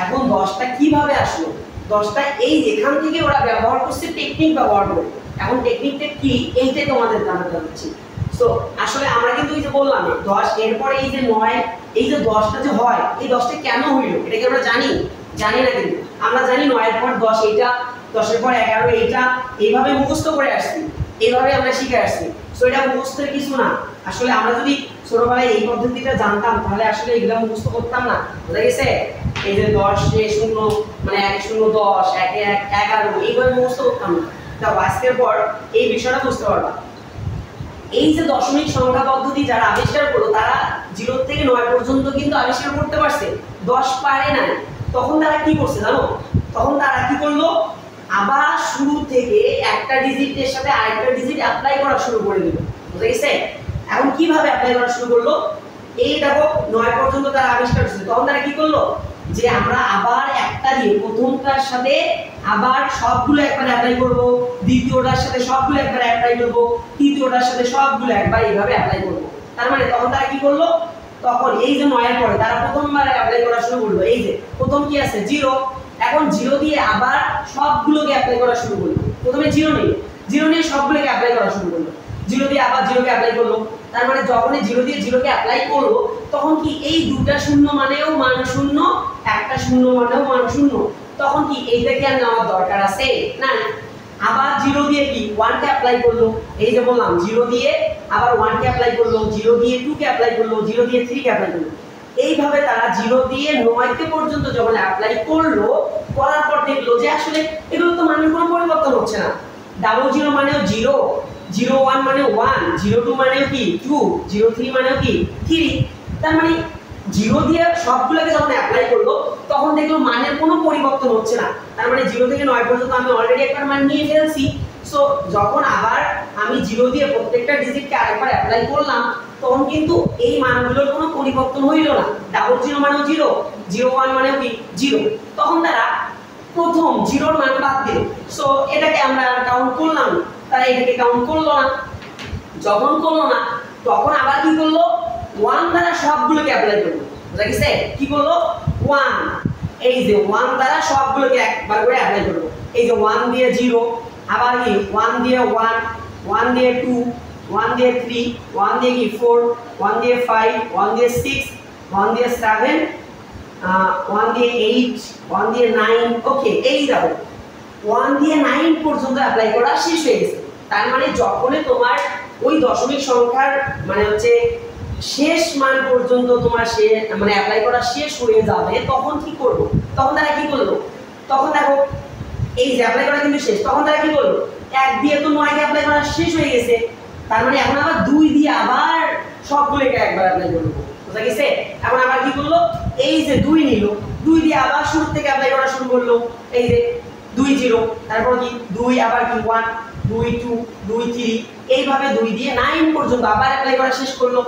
এখন 10টা কিভাবে আসলো, 10টা এই এখান থেকে ওরা ব্যবহার করছে টেকনিক ব্যবহার করে। এখন টেকনিকটা কি এইটাই তোমাদের জানাতে হচ্ছে। সো আসলে আমরা কিন্তু এই যে বললাম 10, এরপরে এই যে 9, এই যে 10টা যে হয়, এই 10টা কেন হইল এটা কি আমরা জানি? জানি না। কিন্তু আমরা জানি 9 এর পর 10 এইটা, 10 এর পর 11 এইটা, এইভাবে মুখস্থ করে আসছি, এইভাবে আমরা শিখে আসছি। সো এটা মুখস্থের কিছু না। আসলে আমরা যদি ছোটবেলায় এই পদ্ধতিটা জানতাম তাহলে আসলে এগুলো মুখস্থ করতাম না। বুঝা গেছে? এই যে 10 এ 0 মানে 1 0 10 1 1 11 এইভাবে মুখস্থ করতাম না। তা আজকের পর এই বিষয়টা বুঝতে পারবা। এই যে দশমিক সংখ্যা পদ্ধতি যারা আবিষ্কার করলো তারা 0 থেকে 9 পর্যন্ত কিন্তু আবিষ্কার করতে পারছে, 10 পারে না। তখন তারা কি করছে জানো? তখন তারা কি করলো, আবার শুরু থেকে একটা ডিজিটের সাথে আরেকটা ডিজিট অ্যাপ্লাই করা শুরু করে দিল। বুঝা গেছে? এখন কিভাবে অ্যাপ্লাই করা শুরু করলো, এই দেখো 9 পর্যন্ত তারা আবিষ্কার করছে, তখন তারা কি করলো যে আমরা আবার একটা দিয়ে প্রথমটার সাথে আবার সবগুলো একবার অ্যাপ্লাই করব, দ্বিতীয়টার সাথে সবগুলো একবার অ্যাপ্লাই করব, তৃতীয়টার সাথে সবগুলো একবার এইভাবে অ্যাপ্লাই করব। তার মানে তখন তারা কি করলো, তখন এই যে 9 এর পরে তারা প্রথমবার অ্যাপ্লাই করা শুরু করলো। এই যে প্রথম কি আছে 0, এখন 0 দিয়ে আবার সবগুলোকে অ্যাপ্লাই করা শুরু করলো। প্রথমে 0 নিয়ে সবগুলোকে অ্যাপ্লাই করা শুরু করলো, 0 দিয়ে আবার 0কে অ্যাপ্লাই করলো। তার মানে যখনই 0 দিয়ে 0কে অ্যাপ্লাই করলো তখন কি এই দুটা শূন্য মানেও মান শূন্য, একটা শূন্য মানেও মান শূন্য, তখন কি এইটাকে আর নেওয়ার দরকার আছে না। আবার 0 দিয়ে কি 1 কে অ্যাপ্লাই করলো, এই যে বললাম 0 দিয়ে আবার 1 কে অ্যাপ্লাই করলো, 0 দিয়ে 2 কে অ্যাপ্লাই করলো, 0 দিয়ে 3 কে অ্যাপ্লাই করলো। এইভাবে তারা 0 দিয়ে 9 কে পর্যন্ত যখন অ্যাপ্লাই করলো, করার পর দেখলো যে আসলে এগুলো তো মানের কোনো পরিবর্তন হচ্ছে না। 00 মানেও 0, 01 মানে 1, 02 মানেও কি 2, 03 মানেও কি 3। তার মানে 0 দিয়ে সবগুলোকে যখন অ্যাপ্লাই করলো তখন দেখলো মানের কোনো পরিবর্তন হচ্ছে না। তার মানে 0 থেকে 9 পর্যন্ত আমি অলরেডি একটা মান নিয়ে ফেলছি। সো যখন আবার আমি 0 দিয়ে প্রত্যেকটা ডিজিটকে আরেকবার অ্যাপ্লাই করলাম তখন কিন্তু এই মানগুলোর কোনো পরিবর্তন হইল না। 00 মানেও 0, 01 মানেও কি 0। তখন তারা প্রথম 0 মান বাদ দিল। সো এটাকে আমরা কাউন্ট করলাম, তারা এটাকে কাউন্ট করলো না। যখন করলো না তখন আবার কি করলো, 1 দ্বারা সবগুলোকে অ্যাপ্লাই করলো। বুঝা গেছে? কি করলো 1, এই যে 1 দ্বারা সবগুলোকে একবার করে অ্যাপ্লাই করলো। এই যে 1 দিয়ে 0, আবার কি 1 দিয়ে 1, 1 দিয়ে 2, 1 দিয়ে 3, 1 দিয়ে কি 4, 1 দিয়ে 5, 1 দিয়ে 6, 1 দিয়ে 7, 1 দিয়ে 8, 1 দিয়ে 9। ওকে, এই দেখো 1 দিয়ে 9 পর্যন্ত অ্যাপ্লাই করা শেষ হয়ে গেছে। তার মানে যখনই তোমার ওই দশমিক সংখ্যার মানে হচ্ছে শেষ মান পর্যন্ত তোমার মানে অ্যাপ্লাই করা শেষ হয়ে যাবে তখন কি করব, তখন তারা কি করলো, তখন দেখো এই যে অ্যাপ্লাই করা কিন্তু শেষ। তখন তারা কি করলো, 1 দিয়ে তো 9 কে অ্যাপ্লাই করা শেষ হয়ে গেছে, তার মানে এখন আবার 2 দিয়ে আবার সবগুলোকে একবার অ্যাপ্লাই করবো, বুঝা গেছে? এখন আবার কি করলো, এই যে 2 নিল, 2 দিয়ে আবার শুরু থেকে অ্যাপ্লাই করা শুরু করলো, এই যে 2 0, তারপর কি 2 আবার কি 1 2 2 2 3, এইভাবে 2 দিয়ে 9 পর্যন্ত আবার অ্যাপ্লাই করা শেষ করলো।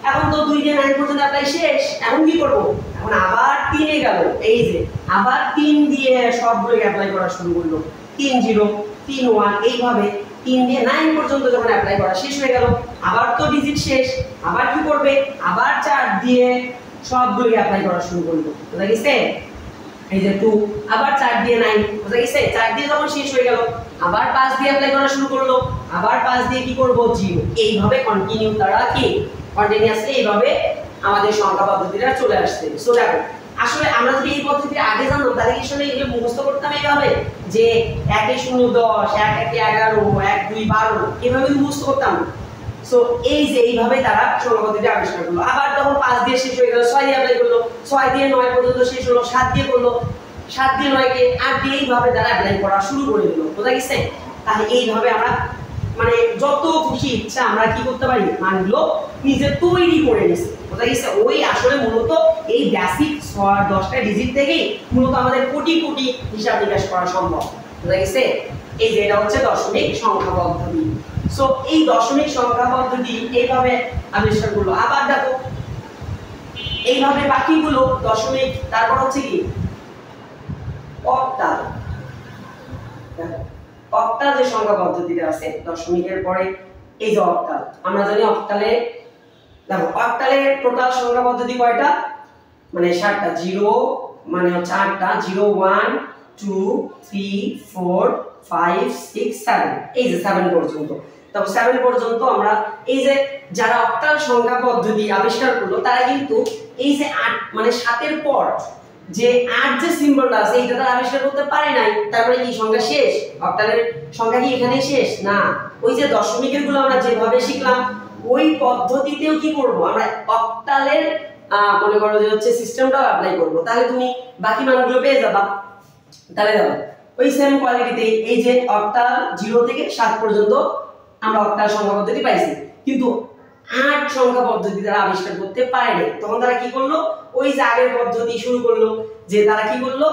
এখন তো 2 দিয়ে 9 পর্যন্ত অ্যাপ্লাই শেষ, এখন কি করব, এখন আবার 3 এ গেল, এই যে আবার 3 দিয়ে সবগুলোকে অ্যাপ্লাই করা শুরু করলো, 3 0 3 1, এইভাবে 3 দিয়ে 9 পর্যন্ত যখন অ্যাপ্লাই করা শেষ হয়ে গেল, আবার তো ডিজিট শেষ, আবার কি করবে, আবার 4 দিয়ে সবগুলোকে অ্যাপ্লাই করা শুরু করলো, বুঝা গেছে? এই যে 2 আবার 4 দিয়ে 9, বুঝা গেছে? 4 দিয়ে যখন শেষ হয়ে গেল, আবার 5 দিয়ে অ্যাপ্লাই করা শুরু করলো, আবার 5 দিয়ে কি করব 0, এইভাবে কন্টিনিউ তারা কি কন্টিনিউয়াসলি এইভাবে আমাদের সংখ্যা পদ্ধতিটা চলে আসছে। সো দেখো, আসলে আমরা যদি এই পদ্ধতিতে আগে জানতাম তাহলে কি আসলে এগুলো মুখস্থ করতাম এইভাবে যে 1 এ 0 10, 1 1 এ 11, 1 2 12, এভাবে মুখস্থ করতাম। সো এই যে এইভাবে তারা সংখ্যা পদ্ধতি আবিষ্কার করলো। আবার তখন 5 দিয়ে শেষ হয়ে গেল, 6 দিয়ে অ্যাপ্লাই করলো, 6 দিয়ে 9 পর্যন্ত শেষ হলো, 7 দিয়ে করলো, 7 দিয়ে 9 কে 8 দিয়ে, এইভাবে তারা অ্যাপ্লাই করা শুরু করে দিল, বুঝা গেছে? তাহলে এইভাবে আমরা মানে যত খুশি ইচ্ছা আমরা কি করতে পারি, মানগুলো নিজে তৈরি করে নিছি, বুঝা গেছে? ওই আসলে মূলত এই বেসিক 10টা ডিজিট থেকেই মূলত আমাদের কোটি কোটি হিসাব নিকাশ করা সম্ভব, বুঝা গেছে? এই যে এটা হচ্ছে দশমিক সংখ্যা পদ্ধতি। সো এই দশমিক সংখ্যা পদ্ধতি এইভাবে আবিষ্কার করলো। আবার দেখো এইভাবে বাকিগুলো দশমিক, তারপর হচ্ছে কি অক্টাল। দেখো অক্টাল যে সংখ্যা পদ্ধতিটা আছে দশমিকের পরে, এই যে অক্টাল, আমরা জানি অক্টালে, দেখো অক্টালের টোটাল সংখ্যা পদ্ধতি কয়টা, মানে 7টা, 0 মানে হচ্ছে 8টা, 0 1 2 3 4 5 6 7, এই যে 7 পর্যন্ত। তবে 7 পর্যন্ত আমরা এই যে যারা অক্টাল সংখ্যা পদ্ধতি আবিষ্কার করলো তারা কিন্তু এই যে 8 মানে 7 এর পর যে 8 যে সিম্বলটা আছে এটা তারা আবিষ্কার করতে পারে নাই, তারপরে কি সংখ্যা শেষ, অক্টালের সংখ্যা কি এখানেই শেষ না? ওই যে দশমিকের গুলো আমরা যেভাবে শিখলাম ওই পদ্ধতিতেও কি করব, আমরা অক্টালের মনে করো যে হচ্ছে সিস্টেমটাও অ্যাপ্লাই করব, তাহলে তুমি বাকি মানগুলো পেয়ে যাবা। তাহলে দেখো ওই সেম কোয়ালিটিতে এই যে অক্টাল 0 থেকে 7 পর্যন্ত আমরা অক্টাল সংখ্যা পদ্ধতি পাইছি, কিন্তু 8 সংখ্যা পদ্ধতি তারা আবিষ্কার করতে পারেনি। তখন তারা কি করলো, ওই যে আগের পদ্ধতি শুরু করলো, যে তারা কি করলো,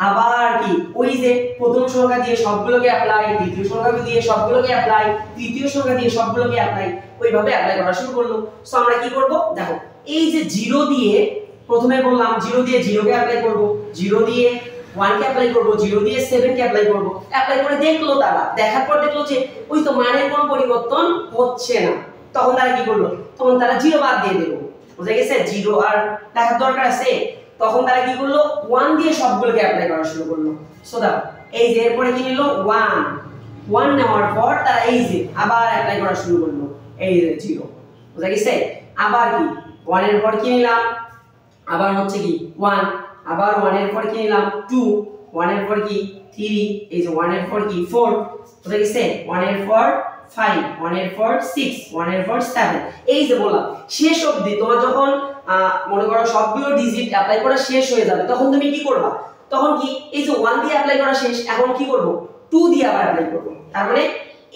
আবার কি ওই যে প্রথম সংখ্যা দিয়ে সবগুলোকে অ্যাপ্লাই, দ্বিতীয় সংখ্যা দিয়ে সবগুলোকে অ্যাপ্লাই, তৃতীয় সংখ্যা দিয়ে সবগুলোকে অ্যাপ্লাই, ওইভাবে অ্যাপ্লাই করা শুরু করলো। সো আমরা কি করব, দেখো এই যে 0 দিয়ে প্রথমে বললাম 0 দিয়ে 0 কে অ্যাপ্লাই করব, 0 দিয়ে 1 কে অ্যাপ্লাই করব, 0 দিয়ে 7 কে অ্যাপ্লাই করব। অ্যাপ্লাই করে দেখলো, তারা দেখার পর দেখলো যে ওই তো মানের কোনো পরিবর্তন হচ্ছে না। তখন তারা কি করলো, তখন তারা 0 বাদ দিয়ে দিল, বুঝা গেছে? 0 আর দেখার দরকার আছে, তখন তারা কি করলো 1 দিয়ে সবগুলোকে অ্যাপ্লাই করা শুরু করলো। সো দাও এই যে এরপরে কি নিল 1 নেওয়ার পর তারা এই যে আবার অ্যাপ্লাই করা শুরু করলো, এই যে 0, বুঝা গেছে? আবার কি 1 এর পর কি নিলাম, আবার হচ্ছে কি 1, আবার 1 এর পর কি নিলাম 2, 1 এর পর কি 3, এই যে 1 এর পর কি 4, বুঝা গেছে? 1 এর পর 5, 1 এর পর 6, 1 এর পর 7, এই যে বললাম শেষ অবধি তোমার যখন মনে করো সবগুলো ডিজিট অ্যাপ্লাই করা শেষ হয়ে যাবে তখন তুমি কি করবা, তখন কি এই যে 1 দিয়ে অ্যাপ্লাই করা শেষ, এখন কি করব 2 দিয়ে আবার অ্যাপ্লাই করব। তার মানে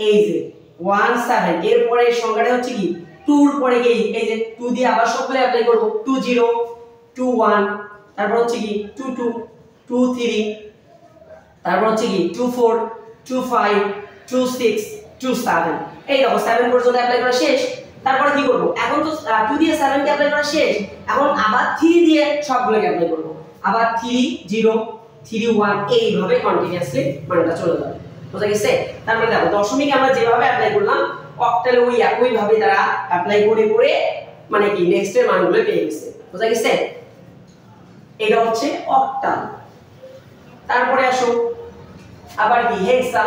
এই যে 1 7 এর পরে সংখ্যাটা হচ্ছে কি 2 এর পরে কি এই যে 2 দিয়ে আবার সবগুলো অ্যাপ্লাই করব, 2 0 2 1, তারপর হচ্ছে কি 2 2 2 3, তারপর হচ্ছে কি 2 4 2 5 2 6 2 7, এই দেখো 7 পর্যন্ত অ্যাপ্লাই করা শেষ। তারপরে কি করব, এখন তো 2 দিয়ে 7 কে অ্যাপ্লাই করা শেষ, এখন আবার 3 দিয়ে সবগুলোকে অ্যাপ্লাই করব, আবার 3 0 3 1, এইভাবে কন্টিনিউয়াসলি মানটা চলে যাবে, বুঝা গেছে? তারপরে দেখো দশমিকে আমরা যেভাবে অ্যাপ্লাই করলাম অক্টালে ওই একই ভাবে তারা অ্যাপ্লাই করে করে মানে কি নেক্সট এর মানগুলো পেয়ে গেছে, বুঝা গেছে? এটা হচ্ছে অক্টাল। তারপরে আসো আবার কি হেক্সা।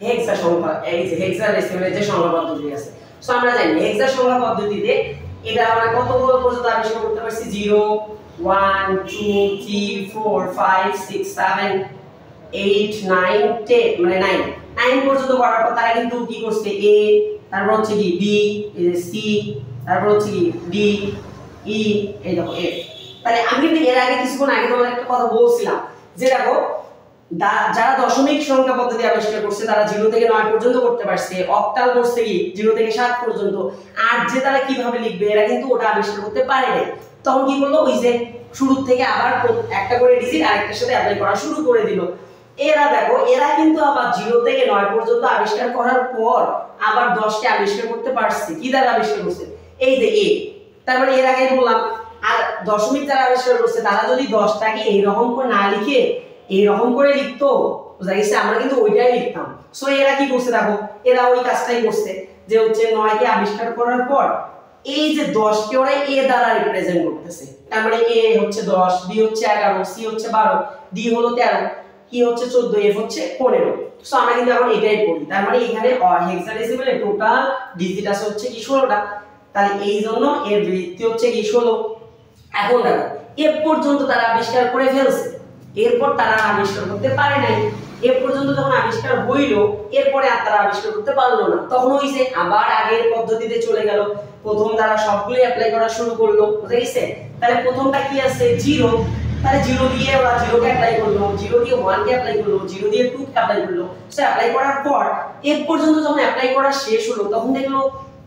হেক্সা সংখ্যা, এই যে হেক্সাডেসিমালের যে সংখ্যা পদ্ধতি আছে, সো আমরা জানি হেক্সা সংখ্যা পদ্ধতিতে এটা আমরা কতগুলো পর্যন্ত আবিষ্কার করতে পারছি, 0 1 2 3 4 5 6 7 8 9 10, মানে 9 পর্যন্ত করার পর তারা কিন্তু কি করছে, a তারপর হচ্ছে কি বি, এই যে সি, তারপর হচ্ছে কি ডি, ই, এই দেখো এফ। তাহলে আমি কিন্তু এর আগে কিছুক্ষণ আগে তোমাদের একটা কথা বলছিলাম যে দেখো যারা দশমিক সংখ্যা পদ্ধতি আবিষ্কার করছে তারা 0 থেকে 9 পর্যন্ত করতে পারছে, অক্টাল করছে কি 0 থেকে 7 পর্যন্ত, আর যে তারা কিভাবে লিখবে এরা কিন্তু ওটা আবিষ্কার করতে পারে নাই। তখন কি করলো, ওই যে শুরু থেকে আবার একটা করে ডিজিট আরেকটার সাথে অ্যাপ্লাই করা শুরু করে দিল। এরা দেখো এরা কিন্তু আবার 0 থেকে 9 পর্যন্ত আবিষ্কার করার পর আবার 10কে আবিষ্কার করতে পারছে। কি দ্বারা আবিষ্কার করছে, এই যে এ। তার মানে এর আগে বললাম আর দশমিক যারা আবিষ্কার করছে তারা যদি 10টাকে এইরকম করে না লিখে এইরকম করে লিখতো, বুঝা গেছে, আমরা কিন্তু ওইটাই লিখতাম। সো এরা কি করছে দেখো, এরা ওই কাজটাই করছে যে হচ্ছে 9কে আবিষ্কার করার পর এই যে 10কে ওরা এ দ্বারা রিপ্রেজেন্ট করতেছে। তার মানে এ হচ্ছে 10, বি হচ্ছে 11, সি হচ্ছে 12, ডি হলো 13, ই হচ্ছে 14, এফ হচ্ছে 15। সো আমরা কিন্তু এখন এটাই করি। তার মানে এখানে হেক্সাডেসিমালে টোটাল ডিজিট আছে হচ্ছে কি 16টা। তাহলে এই জন্য এর বৃত্তি হচ্ছে কি 16। এখন দেখো এফ পর্যন্ত তারা আবিষ্কার করে ফেলছে, এরপর তারা আবিষ্কার করতে পারে নাই। এ পর্যন্ত যখন আবিষ্কার হইল এরপরে আর তারা আবিষ্কার করতে পারলো না, তখন হইছে আবার আগের পদ্ধতিতে চলে গেল। প্রথম তারা সবগুলো অ্যাপ্লাই করা শুরু করলো, বুঝা গেছে। তাহলে প্রথমটা কি আছে 0, তাহলে 0 দিয়ে ওরা 0 কে অ্যাপ্লাই করলো, 0 দিয়ে 1 কে অ্যাপ্লাই করলো, 0 দিয়ে 2 কে অ্যাপ্লাই করলো। সো অ্যাপ্লাই করার পর এ পর্যন্ত যখন অ্যাপ্লাই করা শেষ হলো তখন দেখলো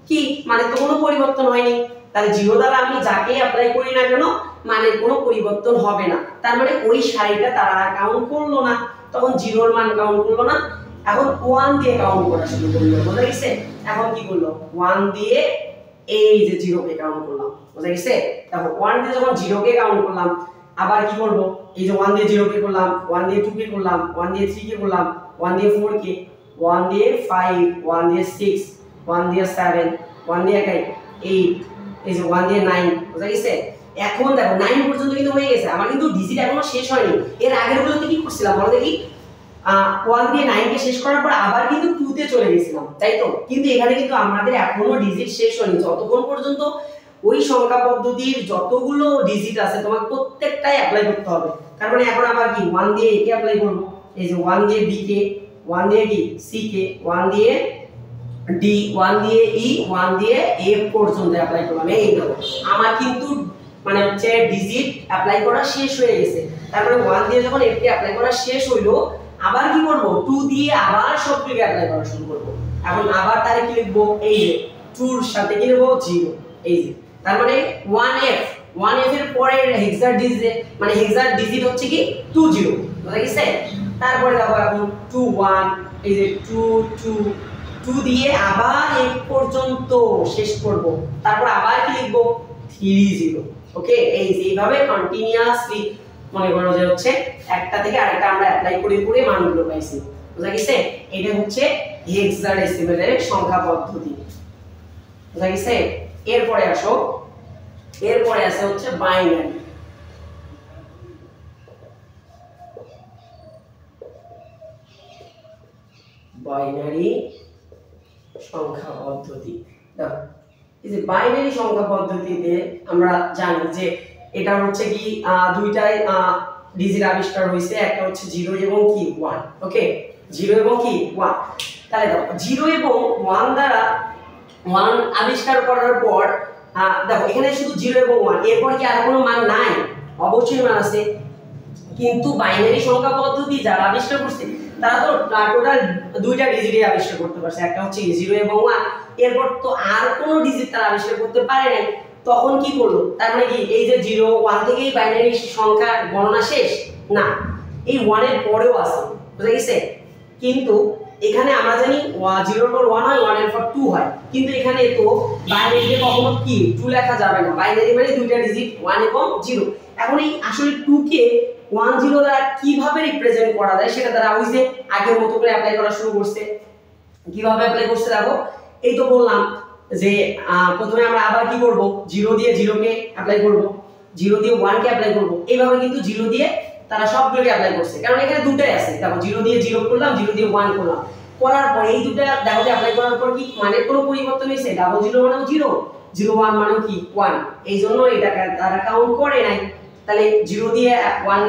কি মানে তো কোনো পরিবর্তন হয়নি। তাহলে 0 দ্বারা আমি যাকে অ্যাপ্লাই করি না কেন মানে কোনো পরিবর্তন হবে না। তার মানে ওই সারিটা তারা কাউন্ট করলো না, তখন 0 এর মান কাউন্ট করলো না। এখন 1 দিয়ে কাউন্ট করা শুরু করলো, বুঝা গেছে। এখন কি করলো, 1 দিয়ে এই যে 0 কে কাউন্ট করলাম, বুঝা গেছে। তারপর 1 দিয়ে যখন 0 কে কাউন্ট করলাম আবার কি করব, এই যে 1 দিয়ে 0 কে করলাম, 1 দিয়ে 2 কে করলাম, 1 দিয়ে 3 কে করলাম, 1 দিয়ে 4 কে, 1 দিয়ে 5, 1 দিয়ে 6, 1 দিয়ে 7, 1 দিয়ে 8, এই যে 1 দিয়ে 9, বুঝা গেছে। এখন দেখো 9 পর্যন্ত কিন্তু হয়ে গেছে, আমার কিন্তু ডিজিট এখনো শেষ হয়নি। এর আগের গুলোতে কি করছিলাম বলো দেখি, 1 দিয়ে 9 কে শেষ করার পর আবার কিন্তু 2 তে চলে গেছিলাম, তাই তো। কিন্তু এখানে কিন্তু আমাদের এখনো ডিজিট শেষ হয়নি, যতক্ষণ পর্যন্ত ওই সংখ্যা পদ্ধতির যতগুলো ডিজিট আছে তোমার প্রত্যেকটাই অ্যাপ্লাই করতে হবে। তার মানে এখন আবার কি 1 দিয়ে এ কে অ্যাপ্লাই করব, এই যে 1 দিয়ে বি কে, 1 দিয়ে কি সি কে, 1 দিয়ে ডি, 1 দিয়ে ই, 1 দিয়ে এফ পর্যন্ত অ্যাপ্লাই করলাম। এই দেখো আমার কিন্তু মানে হচ্ছে ডিজিট অ্যাপ্লাই করা শেষ হয়ে গেছে। তারপরে 1 দিয়ে যখন এফ কে অ্যাপ্লাই করা শেষ হইলো আবার কি করব, 2 দিয়ে আবার সবগুলোকে অ্যাপ্লাই করা শুরু করব। এখন আবার তাহলে কি লিখবো, এই যে 2 এর সাথে কি লিখবো 0, এই যে তার মানে 1f এর পরের হেক্সা ডিজিট মানে হেক্সা ডিজিট হচ্ছে কি 20, বুঝা গেছে। তারপরে দেখো এখন 2 1, এই যে 2 দিয়ে আবার এক পর্যন্ত শেষ করব, তারপর আবার কি লিখবো 30। ওকে, এই যে এইভাবে কন্টিনিউয়াসলি মনে করো যে হচ্ছে একটা থেকে আরেকটা আমরা অ্যাপ্লাই করে করে মানগুলো পাইছি, বুঝা গেছে। এটা হচ্ছে হেক্সাডেসিমালের সংখ্যা পদ্ধতি, বুঝা গেছে। এরপরে আসো, এরপরে আছে হচ্ছে বাইনারি। বাইনারি সংখ্যা পদ্ধতি। দেখো এই যে বাইনারি সংখ্যা পদ্ধতিতে আমরা জানি যে এটা হচ্ছে কি দুইটাই ডিজিট আবিষ্কার হয়েছে, একটা হচ্ছে 0 এবং কি 1। ওকে, 0 এবং কি 1। তাহলে দেখো 0 এবং 1 দ্বারা 1 আবিষ্কার করার পর দেখো এখানে শুধু 0 এবং 1, এরপর কি আর কোনো মান নাই? অবশ্যই মান আছে, কিন্তু বাইনারি সংখ্যা পদ্ধতি যারা আবিষ্কার করছে তারা তো টোটাল দুইটা ডিজিটই আবিষ্কার করতে পারছে, একটা হচ্ছে 0 এবং 1। এরপর তো আর কোনো ডিজিট তারা আবিষ্কার করতে পারে নাই, তখন কি করলো, তার মানে কি এই যে 0 1 থেকেই বাইনারি সংখ্যা গণনা শেষ না, এই 1 এর পরেও আছে, বুঝা গেছে। কিন্তু এখানে আমরা জানি 0 এর পর 1 হয়, 1 এর পর 2 হয়, কিন্তু এখানে তো বাইনারিতে কখনো কি 2 লেখা যাবে না। বাইনারি মানে দুইটা ডিজিট 1 এবং 0। এখন এই আসলে 2 কে 1 0 দ্বারা কিভাবে রিপ্রেজেন্ট করা যায় সেটা তারা ওই যে আগের মতো করে অ্যাপ্লাই করা শুরু করছে। কিভাবে অ্যাপ্লাই করছে দেখো, এই তো বললাম যে প্রথমে আমরা আবার কি করব, 0 দিয়ে 0 কে অ্যাপ্লাই করব, 0 দিয়ে 1 কে অ্যাপ্লাই করব। এইভাবে কিন্তু 0 দিয়ে তারা সবগুলোকে অ্যাপ্লাই করছে, কারণ এখানে দুটোই আছে। দেখো 0 দিয়ে 0 করলাম, 0 দিয়ে 1 করলাম, করার পর এই দুটো দেখো যে অ্যাপ্লাই করার পর কি মানে কোনো পরিবর্তন হইছে? ডাবল 0 মানে 0, 0 1 মানে কি 1। এইজন্য এটা তারা কাউন্ট করে নাই। তাহলে 0 দিয়ে 1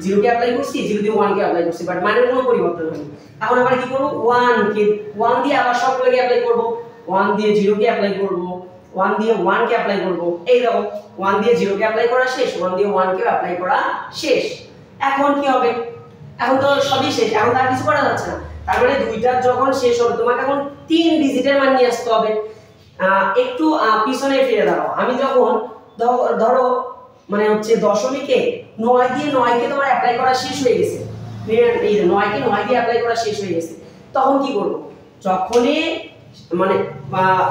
0 কে অ্যাপ্লাই করছি, 0 দিয়ে 1 কে অ্যাপ্লাই করছি, বাট মানের কোনো পরিবর্তন হয়নি। এখন আবার কি করব, 1 দিয়ে আবার সবগুলোকে অ্যাপ্লাই করব। 1 দিয়ে 0 কে অ্যাপ্লাই করব, 1 দিয়ে 1 কে অ্যাপ্লাই করব। এই দেখো 1 দিয়ে 0 কে অ্যাপ্লাই করা শেষ, 1 দিয়ে 1 কে অ্যাপ্লাই করা শেষ। এখন কি হবে? এখন তো সবই শেষ, এখন আর কিছু করা যাচ্ছে না। তার মানে দুইটা যখন শেষ হবে তোমাকে এখন 3 ডিজিটের মান নিয়ে আসতে হবে। একটু পিছনে ফিরে দাঁড়াও। আমি যখন ধরো মানে হচ্ছে দশমিকে 9 দিয়ে 9 কে তোমার অ্যাপ্লাই করা শেষ হয়ে গেছে, এই যে 9 কে 9 দিয়ে অ্যাপ্লাই করা শেষ হয়ে গেছে, তখন কি করব? যখনই মানে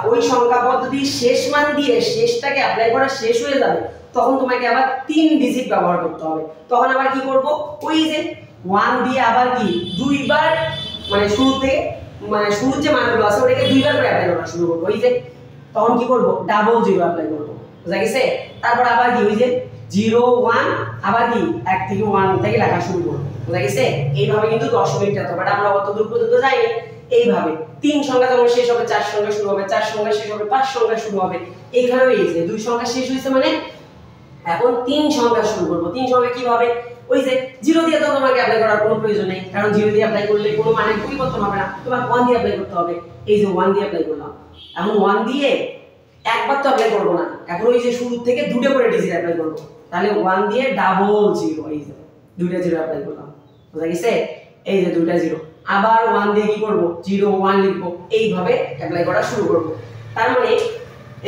ওই সংখ্যা পদ্ধতির শেষ মান দিয়ে শেষটাকে অ্যাপ্লাই করা শেষ হয়ে যাবে, তখন তোমাকে আবার 3 ডিজিট ব্যবহার করতে হবে। তখন আবার কি করব? ওই যে 1 দিয়ে আবার কি দুইবার মানে শুরুতে মানে শুরুর যে মানগুলো আছে ওটাকে দুইবার করে অ্যাপ্লাই করা শুরু করব। ওই যে তখন কি করব? ডাবল 0 অ্যাপ্লাই করব, বুঝা গেছে? তারপর আবার কি ওই যে 0 1 আবার কি 1 থেকে 1 থেকে লেখা শুরু করব, বুঝা গেছে? এইভাবে কিন্তু দশমিকটা তো বাট আমরা অত দূর পর্যন্ত যাইনি। এইভাবে 3 সংখ্যা যখন শেষ হবে 4 সংখ্যা শুরু হবে, 4 সংখ্যা শেষ হবে 5 সংখ্যা শুরু হবে। এখানেও এই যে 2 সংখ্যা শেষ হইছে মানে এখন 3 সংখ্যা শুরু করব। 3 সংখ্যা কিভাবে? ওই যে 0 দিয়ে তো তোমাকে অ্যাপ্লাই করার কোনো প্রয়োজন নেই, কারণ 0 দিয়ে অ্যাপ্লাই করলে কোনো মানের পরিবর্তন হবে না, তোমাকে 1 দিয়ে অ্যাপ্লাই করতে হবে। এই যে 1 দিয়ে অ্যাপ্লাই করলাম, এখন 1 দিয়ে একবার তো অ্যাপ্লাই করব না, এখন ওই যে শুরু থেকে দুটো করে ডিজিট অ্যাপ্লাই করব। তাহলে 1 দিয়ে ডাবল 0, এই যে দুইটা 0 অ্যাপ্লাই করলাম, বুঝা গেছে? এই যে দুইটা 0, আবার 1 দিয়ে কি করব? 0 1 লিখব। এইভাবে অ্যাপ্লাই করা শুরু করব। তার মানে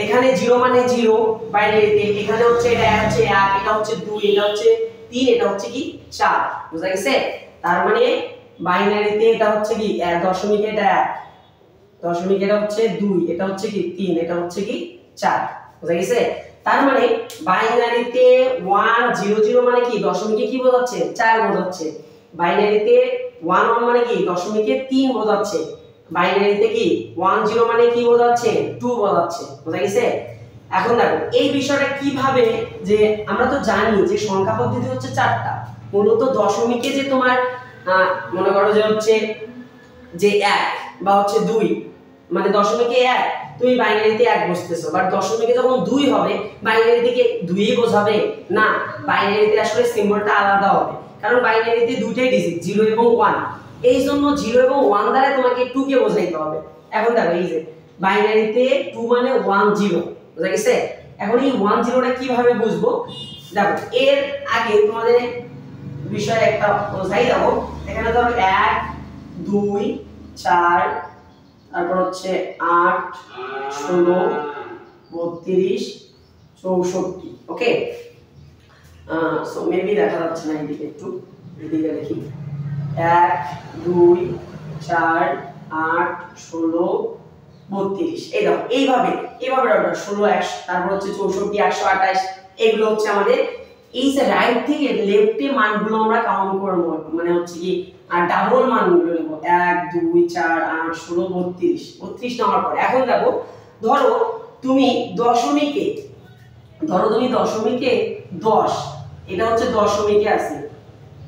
এখানে 0 মানে 0 বাইনারিতে, এখানে হচ্ছে এটা হচ্ছে 1, এটা হচ্ছে 2, এটা হচ্ছে 3, এটা হচ্ছে কি 4, বুঝা গেছে? তার মানে বাইনারিতে এটা হচ্ছে কি দশমিকে এটা 1, দশমিক এটা হচ্ছে 2, এটা হচ্ছে কি 3, এটা হচ্ছে কি 4, বুঝা গেছে? তার মানে বাইনারিতে 1 0 0 মানে কি দশমিকে কি বোঝাচ্ছে? 4 বোঝাচ্ছে। বাইনারিতে 1 1 মানে কি দশমিকে 3 বোঝাচ্ছে। বাইনারিতে কি 1 0 মানে কি বোঝাচ্ছে? 2 বোঝাচ্ছে, বুঝা গেছে? এখন দেখো এই বিষয়টা কিভাবে, যে আমরা তো জানি যে সংখ্যা পদ্ধতি হচ্ছে 4টা। মূলত দশমিকে যে তোমার মনে করো যে হচ্ছে যে 1 বা হচ্ছে 2, মানে দশমিকে 1 তুমি বাইনারিতে 1 বসতেছো, বাট দশমিকে যখন 2 হবে বাইনারিতে কি 2ই বোঝাবে? না, বাইনারিতে আসলে সিম্বলটা আলাদা হবে, কারণ বাইনারিতে দুইটাই ডিজিট 0 এবং 1। এই জন্য 0 এবং 1 দ্বারা তোমাকে 2 কে বোঝাইতে হবে। এখন দেখো এই যে বাইনারিতে 2 মানে 1 0, বুঝা গেছে? এখন এই 1 0টা কিভাবে বুঝবো? দেখো এর আগে তোমাদের বিষয় একটা বোঝাই দাও। এখানে ধরো 1 2 4, তারপর হচ্ছে 8 16 32 64, ওকে? সো মেবি দেখা যাচ্ছে না, এদিকে একটু এদিকে দেখি। 1 2 4 8 16 32, এই দেখো এইভাবে এইভাবে 16 100, তারপর হচ্ছে 64 128, এগুলো হচ্ছে আমাদের এই যে রাইট থেকে লেফটে মানগুলো আমরা কাউন্ট করব, মানে হচ্ছে কি আর ডাবল মানগুলো নেব। 1 2 4 8 16 32 32 নেওয়ার পর এখন দেখো ধরো তুমি দশমিকে 10, এটা হচ্ছে দশমিকে আছে,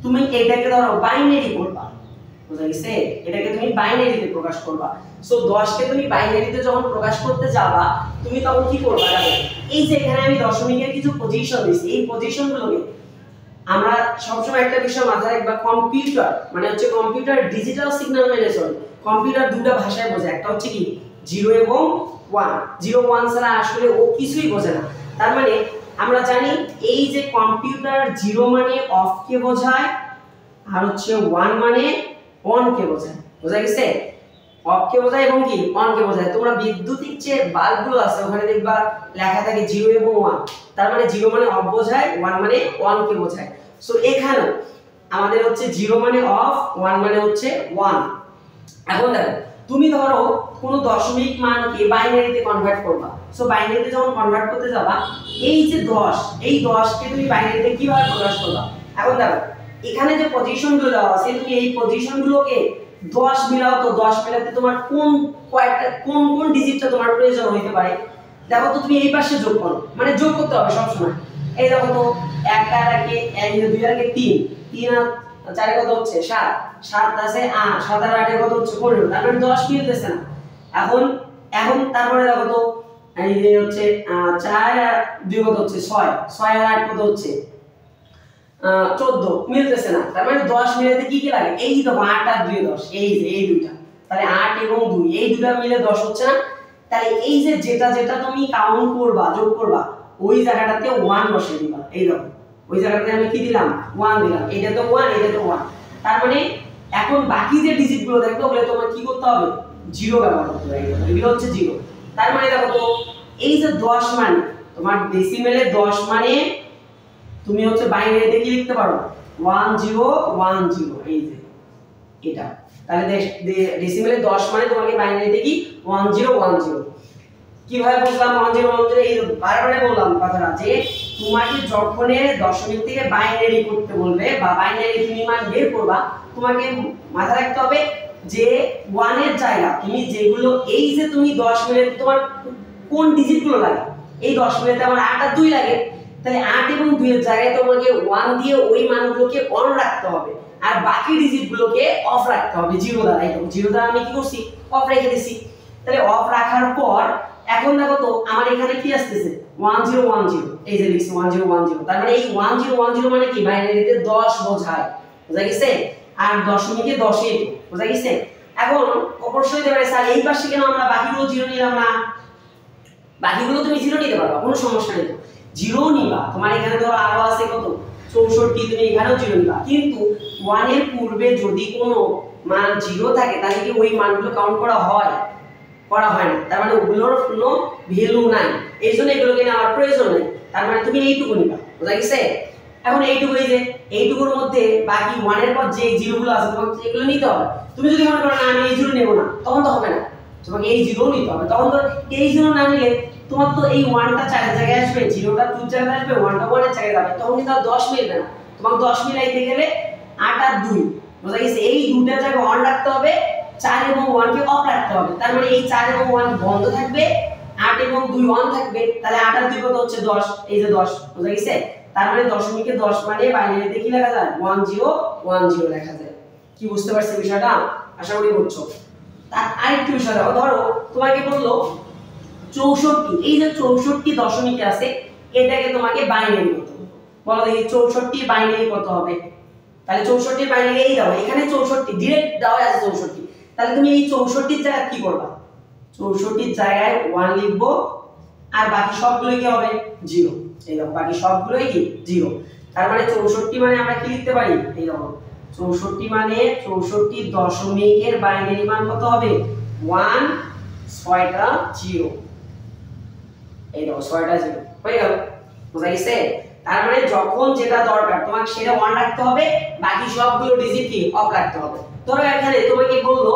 তুমি এটাকে ধরো বাইনারি করবা, বুঝা গেছে? এটাকে তুমি বাইনারিতে প্রকাশ করবা। সো 10 কে তুমি বাইনারিতে যখন প্রকাশ করতে যাবা তুমি তখন কি করবা? দেখো এই যে এখানে আমি দশমিকের কিছু পজিশন দিয়েছি, এই পজিশনগুলোকে আমরা সবসময় একটা বিষয় মাথায় রাখবা, কম্পিউটার মানে হচ্ছে কম্পিউটার ডিজিটাল সিগন্যাল মেনে চলে। কম্পিউটার দুটো ভাষায় বোঝে, একটা হচ্ছে কি 0 এবং 1, 0 1 ছাড়া আসলে ও কিছুই বোঝে না। তার মানে আমরা জানি এই যে কম্পিউটার 0 মানে অফ কে বোঝায়, আর হচ্ছে 1 মানে অন কে বোঝায়, বুঝা গেছে? অফ কে বোঝায় এবং কি অন কে বোঝায়। তোমরা বিদ্যুতিক যে বাল্বগুলো আছে ওখানে দেখবা লেখা থাকে 0 এবং 1, তার মানে 0 মানে অফ বোঝায়, 1 মানে অন কে বোঝায়। সো এখানে আমাদের হচ্ছে 0 মানে অফ, 1 মানে হচ্ছে 1। এখন দেখো তুমি ধরো কোনো দশমিক মানকে বাইনারিতে কনভার্ট করবা। সো বাইনারিতে যখন কনভার্ট করতে যাবা এই যে 10, এই 10 কে তুমি বাইনারিতে কিভাবে প্রকাশ করবা? এখন দেখো এখানে যে পজিশনগুলো দেওয়া আছে তুমি এই পজিশনগুলোকে 10 মিলাও, তো 10 মিলাতে তোমার কোন কোন ডিজিটটা তোমার প্রয়োজন হতে পারে? দেখো তো তুমি এই পাশে যোগ করো, মানে যোগ করতে হবে সব সময়। এই দেখো তো 1 আর 1 2 আর 3 3 আর 4 কত হচ্ছে 7, 7 আছে 8, 7 আর 8 কত হচ্ছে 15, তার মানে 10 মিলতেছে না। এখন তারপরে দেখো তো এই যে হচ্ছে 4 আর 2 কত হচ্ছে 6, 6 আর 8 কত হচ্ছে 14, মিলতেছে না। তার মানে 10 মিলাতে কি কি লাগে? এই দেখো 8 আর 2 10, এই যে এই দুইটা, তাহলে 8 এবং 2 এই দুটো মিলে 10 হচ্ছে না। তাহলে এই যে যেটা যেটা তুমি কাউন্ট করবা যোগ করবা ওই জায়গাটাতে 1 বসিয়ে দিবা। এই দেখো ওই জায়গাটাতে আমি কি দিলাম 1 দিলাম, এটা তো 1 এটা তো 1। তার মানে এখন বাকি যে ডিজিট গুলো দেখো ওগুলো তোমার কি করতে হবে 0 ব্যবহার করতে হবে। এগুলো হচ্ছে 0। তার মানে দেখো তো এই যে 10 মানে তোমার ডেসিমেলে 10 মানে তুমি হচ্ছে বাইনারিতে কি লিখতে পারো 1010 এই যে এটা। তাহলে ডেসিমেলে 10 মানে তোমাকে বাইনারিতে কি 1010। কিভাবে বুঝলাম 1010? এই বারবারে বললাম কথাটা যে তোমাকে যখন দশমিক থেকে বাইনারি করতে বলবে বা বাইনারি তুমি মান বের করবা, তোমাকে মাথায় রাখতে হবে যে 1 এর জায়গা তুমি যেগুলো এই যে তুমি 10 মিনিট তোমার কোন ডিজিট গুলো লাগে, এই 10 মিনিটে আমার 8 আর 2 লাগে, তাহলে 8 এবং 2 এর জায়গায় তোমাকে 1 দিয়ে ওই মানগুলোকে অন রাখতে হবে আর বাকি ডিজিট গুলোকে অফ রাখতে হবে 0 দ্বারা। এই 0 দ্বারা আমি কি করছি অফ রেখে দিছি। তাহলে অফ রাখার পর এখন দেখো তো আমার এখানে কি আসতেছে 1010, এই যে লিখছি 1010। তার মানে এই 1010 মানে কি বাইনারিতে 10 বোঝায়, বুঝা গেছে? আর দশমিকে 10 এ বুঝা গেছে? এখন অবশ্যই দেবে স্যার এই পাশে কেন আমরা বাকিগুলো 0 নিলাম না? বাকিগুলো তুমি 0 নিতে পারবা, কোনো সমস্যা নেই, 0 নিবা। তোমার এখানে ধরো আরো আছে কত 64, তুমি এখানেও 0 নিবা। কিন্তু 1 এর পূর্বে যদি কোনো মান 0 থাকে তাহলে কি ওই মানগুলো কাউন্ট করা হয়? করা হয় না। তার মানে ওগুলোর কোনো ভ্যালু নাই, এই জন্য এগুলোকে নেওয়ার প্রয়োজন নেই। তার মানে তুমি এইটুকু নিবা, বুঝা গেছে? এখন এইটুকু, এই যে এইটুকুর মধ্যে বাকি 1 এর পর যে 0 গুলো আছে তোমাকে এগুলো নিতে হবে। তুমি যদি মনে করো না আমি এই 0 নেব না, তখন তো হবে না, তোমাকে এই 0 নিতে হবে। তখন তো এই 0 না নিলে তোমার তো এই 1টা 4 এর জায়গায় আসবে, 0টা 2 এর জায়গায় আসবে, 1টা 1 এর জায়গায় যাবে, তখন কিন্তু আর 10 মিলবে না। তোমাকে 10 মিলাইতে গেলে 8 আর 2, বুঝা গেছে? এই দুটার জায়গায় অন রাখতে হবে, 4 এবং 1 কে অফ রাখতে হবে। তার মানে এই 4 এবং 1 বন্ধ থাকবে, 8 এবং 2 অন থাকবে। তাহলে 8 আর 2 কত হচ্ছে 10, এই যে 10, বুঝা গেছে? তার মানে দশমিকে 10 মানে বাইনারিতে কি লেখা যায় 1010 লেখা যায়। কি বুঝতে পারছো বিষয়টা? আশা করি বুঝছো। তার আরেকটু বিষয় দেখো, ধরো তোমাকে বললো 64, এই যে 64 দশমিকে আছে এটাকে তোমাকে বাইনারি করতে হবে। বলো দেখি 64 বাইনারি কত হবে? তাহলে 64 এর বাইনারি এই দাও, এখানে 64 ডাইরেক্ট দেওয়া আছে 64। তাহলে তুমি এই 64 এর জায়গায় কি করবা? 64 এর জায়গায় 1 লিখবো আর বাকি সবগুলো কি হবে 0। এই দেখো বাকি সবগুলোই কি 0। তার মানে 64 মানে আমরা কি লিখতে পারি? এই দেখো 64 মানে 64 দশমিকের বাইনারি মান কত হবে 1, 6টা 0। এই দেখো 6টা 0 হয়ে গেল, বুঝা গেছে? তার মানে যখন যেটা দরকার তোমাকে সেটা 1 রাখতে হবে, বাকি সবগুলো ডিজিট কি অফ রাখতে হবে। ধরো এখানে তোমাকে বললো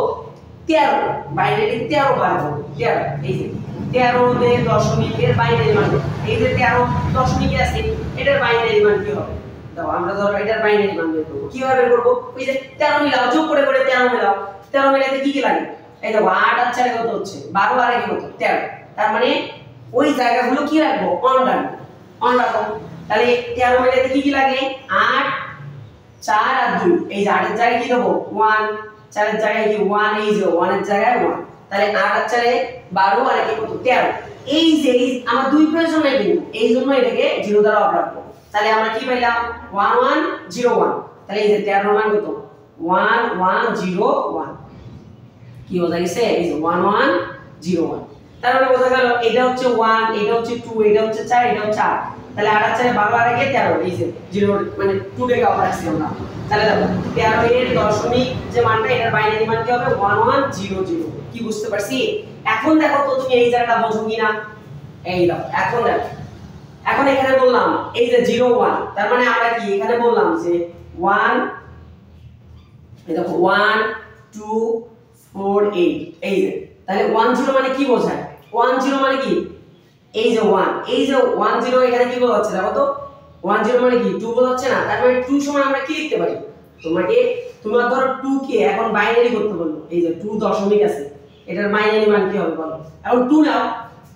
13 বাইনারি 13 বার করো 13, এই যে 13 তে দশমিকের বাইনারি মান, এই যে 13 দশমিকে আছে এটার বাইনারি মান কি হবে? দাও আমরা ধরো এটার বাইনারি মান বের করব। কিভাবে বের করব? ওই যে 13 মিলাও, যোগ করে করে 13 মিলাও, 13 মিলাতে কি কি লাগে? এই দেখো 8 আর 4 কত হচ্ছে 12 আর 1 কত 13। তার মানে ওই জায়গাগুলো কি রাখবো অন রাখবো, অন রাখো। তাহলে 13 মিলাতে কি কি লাগে 8, 4 আর 2, এই যে 8 এর জায়গায় কি দেবো 1, 4 এর জায়গায় কি 1, এই যে 1 এর জায়গায় 1। তাহলে 8 আর 4 এ 12 আর 1 কত 13। এই যে আমার 2 প্রয়োজন নাই কিন্তু এই জন্য এটাকে 0 দ্বারা অফ রাখবো। তাহলে আমরা কি পাইলাম 1101। তাহলে এই যে 13 মান কত 1101। কি বোঝা গেছে? এই যে 1101। তার মানে বোঝা গেল এটা হচ্ছে 1, এটা হচ্ছে 2, এটা হচ্ছে 4, এটা হচ্ছে 8। তাহলে 8 আর 4 এ 12 আর 1 13, এই যে 0 মানে 2 টাকে অফ রাখছি আমরা। তাহলে দেখো 13 এর দশমিক যে মানটা এটার বাইনারি মান কি হবে 1100। কি বুঝতে পারছি? এখন দেখো তো তুমি এই জায়গাটা বোঝো কিনা? এই দাও এখন দেখো, এখন এখানে বললাম এই যে 01, তার মানে আমরা কি এখানে বললাম যে 1, এই দেখো 1 2 4 8, এই যে তাহলে 10 মানে কি বোঝায় 10 মানে কি এই যে 1, এই যে 10 এখানে কি বোঝাচ্ছে দেখো তো 10 মানে কি 2 বোঝাচ্ছে না? তার মানে 2 সমান আমরা কি লিখতে পারি? তোমার ধরো 2 কে এখন বাইনারি করতে বলবো, এই যে 2 দশমিক আছে এটার বাইনারি মান কি হবে বলো? এখন 2 নাও,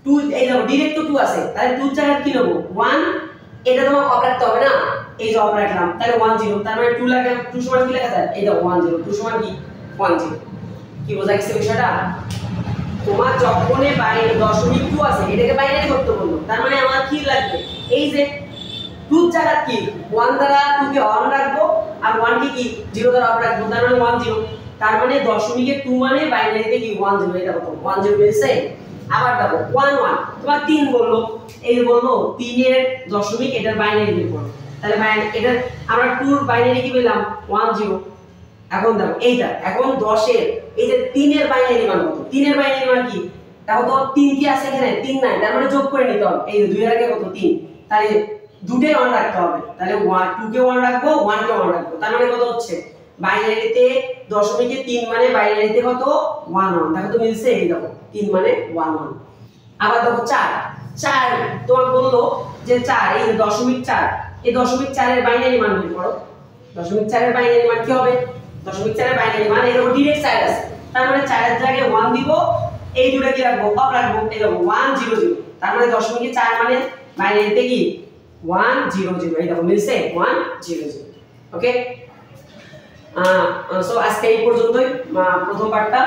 2 এই দেখো ডাইরেক্ট তো 2 আছে, তাহলে 2 এর জায়গায় কি নেব 1, এটা তোমার অফ রাখতে হবে না, এই যে অফ রাখলাম। তাহলে 10, তার মানে 2 লাগে 2 সমান কি লেখা যায়? এই দেখো 10, 2 সমান কি 10। কি বোঝা গেছে বিষয়টা? তোমার যখন বাইরে দশমিক 2 আছে এটাকে বাইনারি করতে বলবো, তার মানে আমার কি লাগবে এই যে 2 এর জায়গা কি 1 দ্বারা 2 কে অন রাখবো আর 1 কে কি 0 দ্বারা অফ রাখবো, তার মানে 10। তার মানে দশমিকে 2 মানে বাইনারিতে কি 10, এটা কত 10 বেরিয়েছে। আবার দেখো 1 1 তোমার 3 বললো, এই বললো 3 এর দশমিক এটার বাইনারি বের করো, তাহলে এটা আমরা 2 এর বাইনারি কি পেলাম 1 0। এখন দেখো এইটা এখন 10 এর এই যে 3 এর বাইনারি মান কত, 3 এর বাইনারি মান কি, দেখো তো 3 কি আছে এখানে, 3 নাই, তার মানে যোগ করে নিতে হবে, এই 2 এর আগে কত 3, তাহলে দুটোই 1 রাখতে হবে, তাহলে 2 কে 1 রাখবো 1 কে 1 রাখবো, তার মানে কত হচ্ছে বাইনারিতে দশমিকে 3 মানে বাইনারিতে কত 1 1, দেখো তো মিলছে, এই দেখো 3 মানে 1 1। আবার দেখো 4 4 তোমার বললো যে 4 এই দশমিক 4, এই দশমিক 4 এর বাইনারি মান বের করো, দশমিক 4 এর বাইনারি মান কি হবে, দশমিক 4 এর বাইনারি মান এর উপর ডাইরেক্ট 4 আছে, তার মানে 4 এর জায়গায় 1 দিব, এই দুটো কি রাখবো অফ রাখবো, এই দেখো 1 0 0, তার মানে দশমিকে 4 মানে বাইনারিতে কি 1 0 0, এই দেখো মিলছে 1 0 0। ওকে, সো আজকে এই পর্যন্তই প্রথম পার্টটা।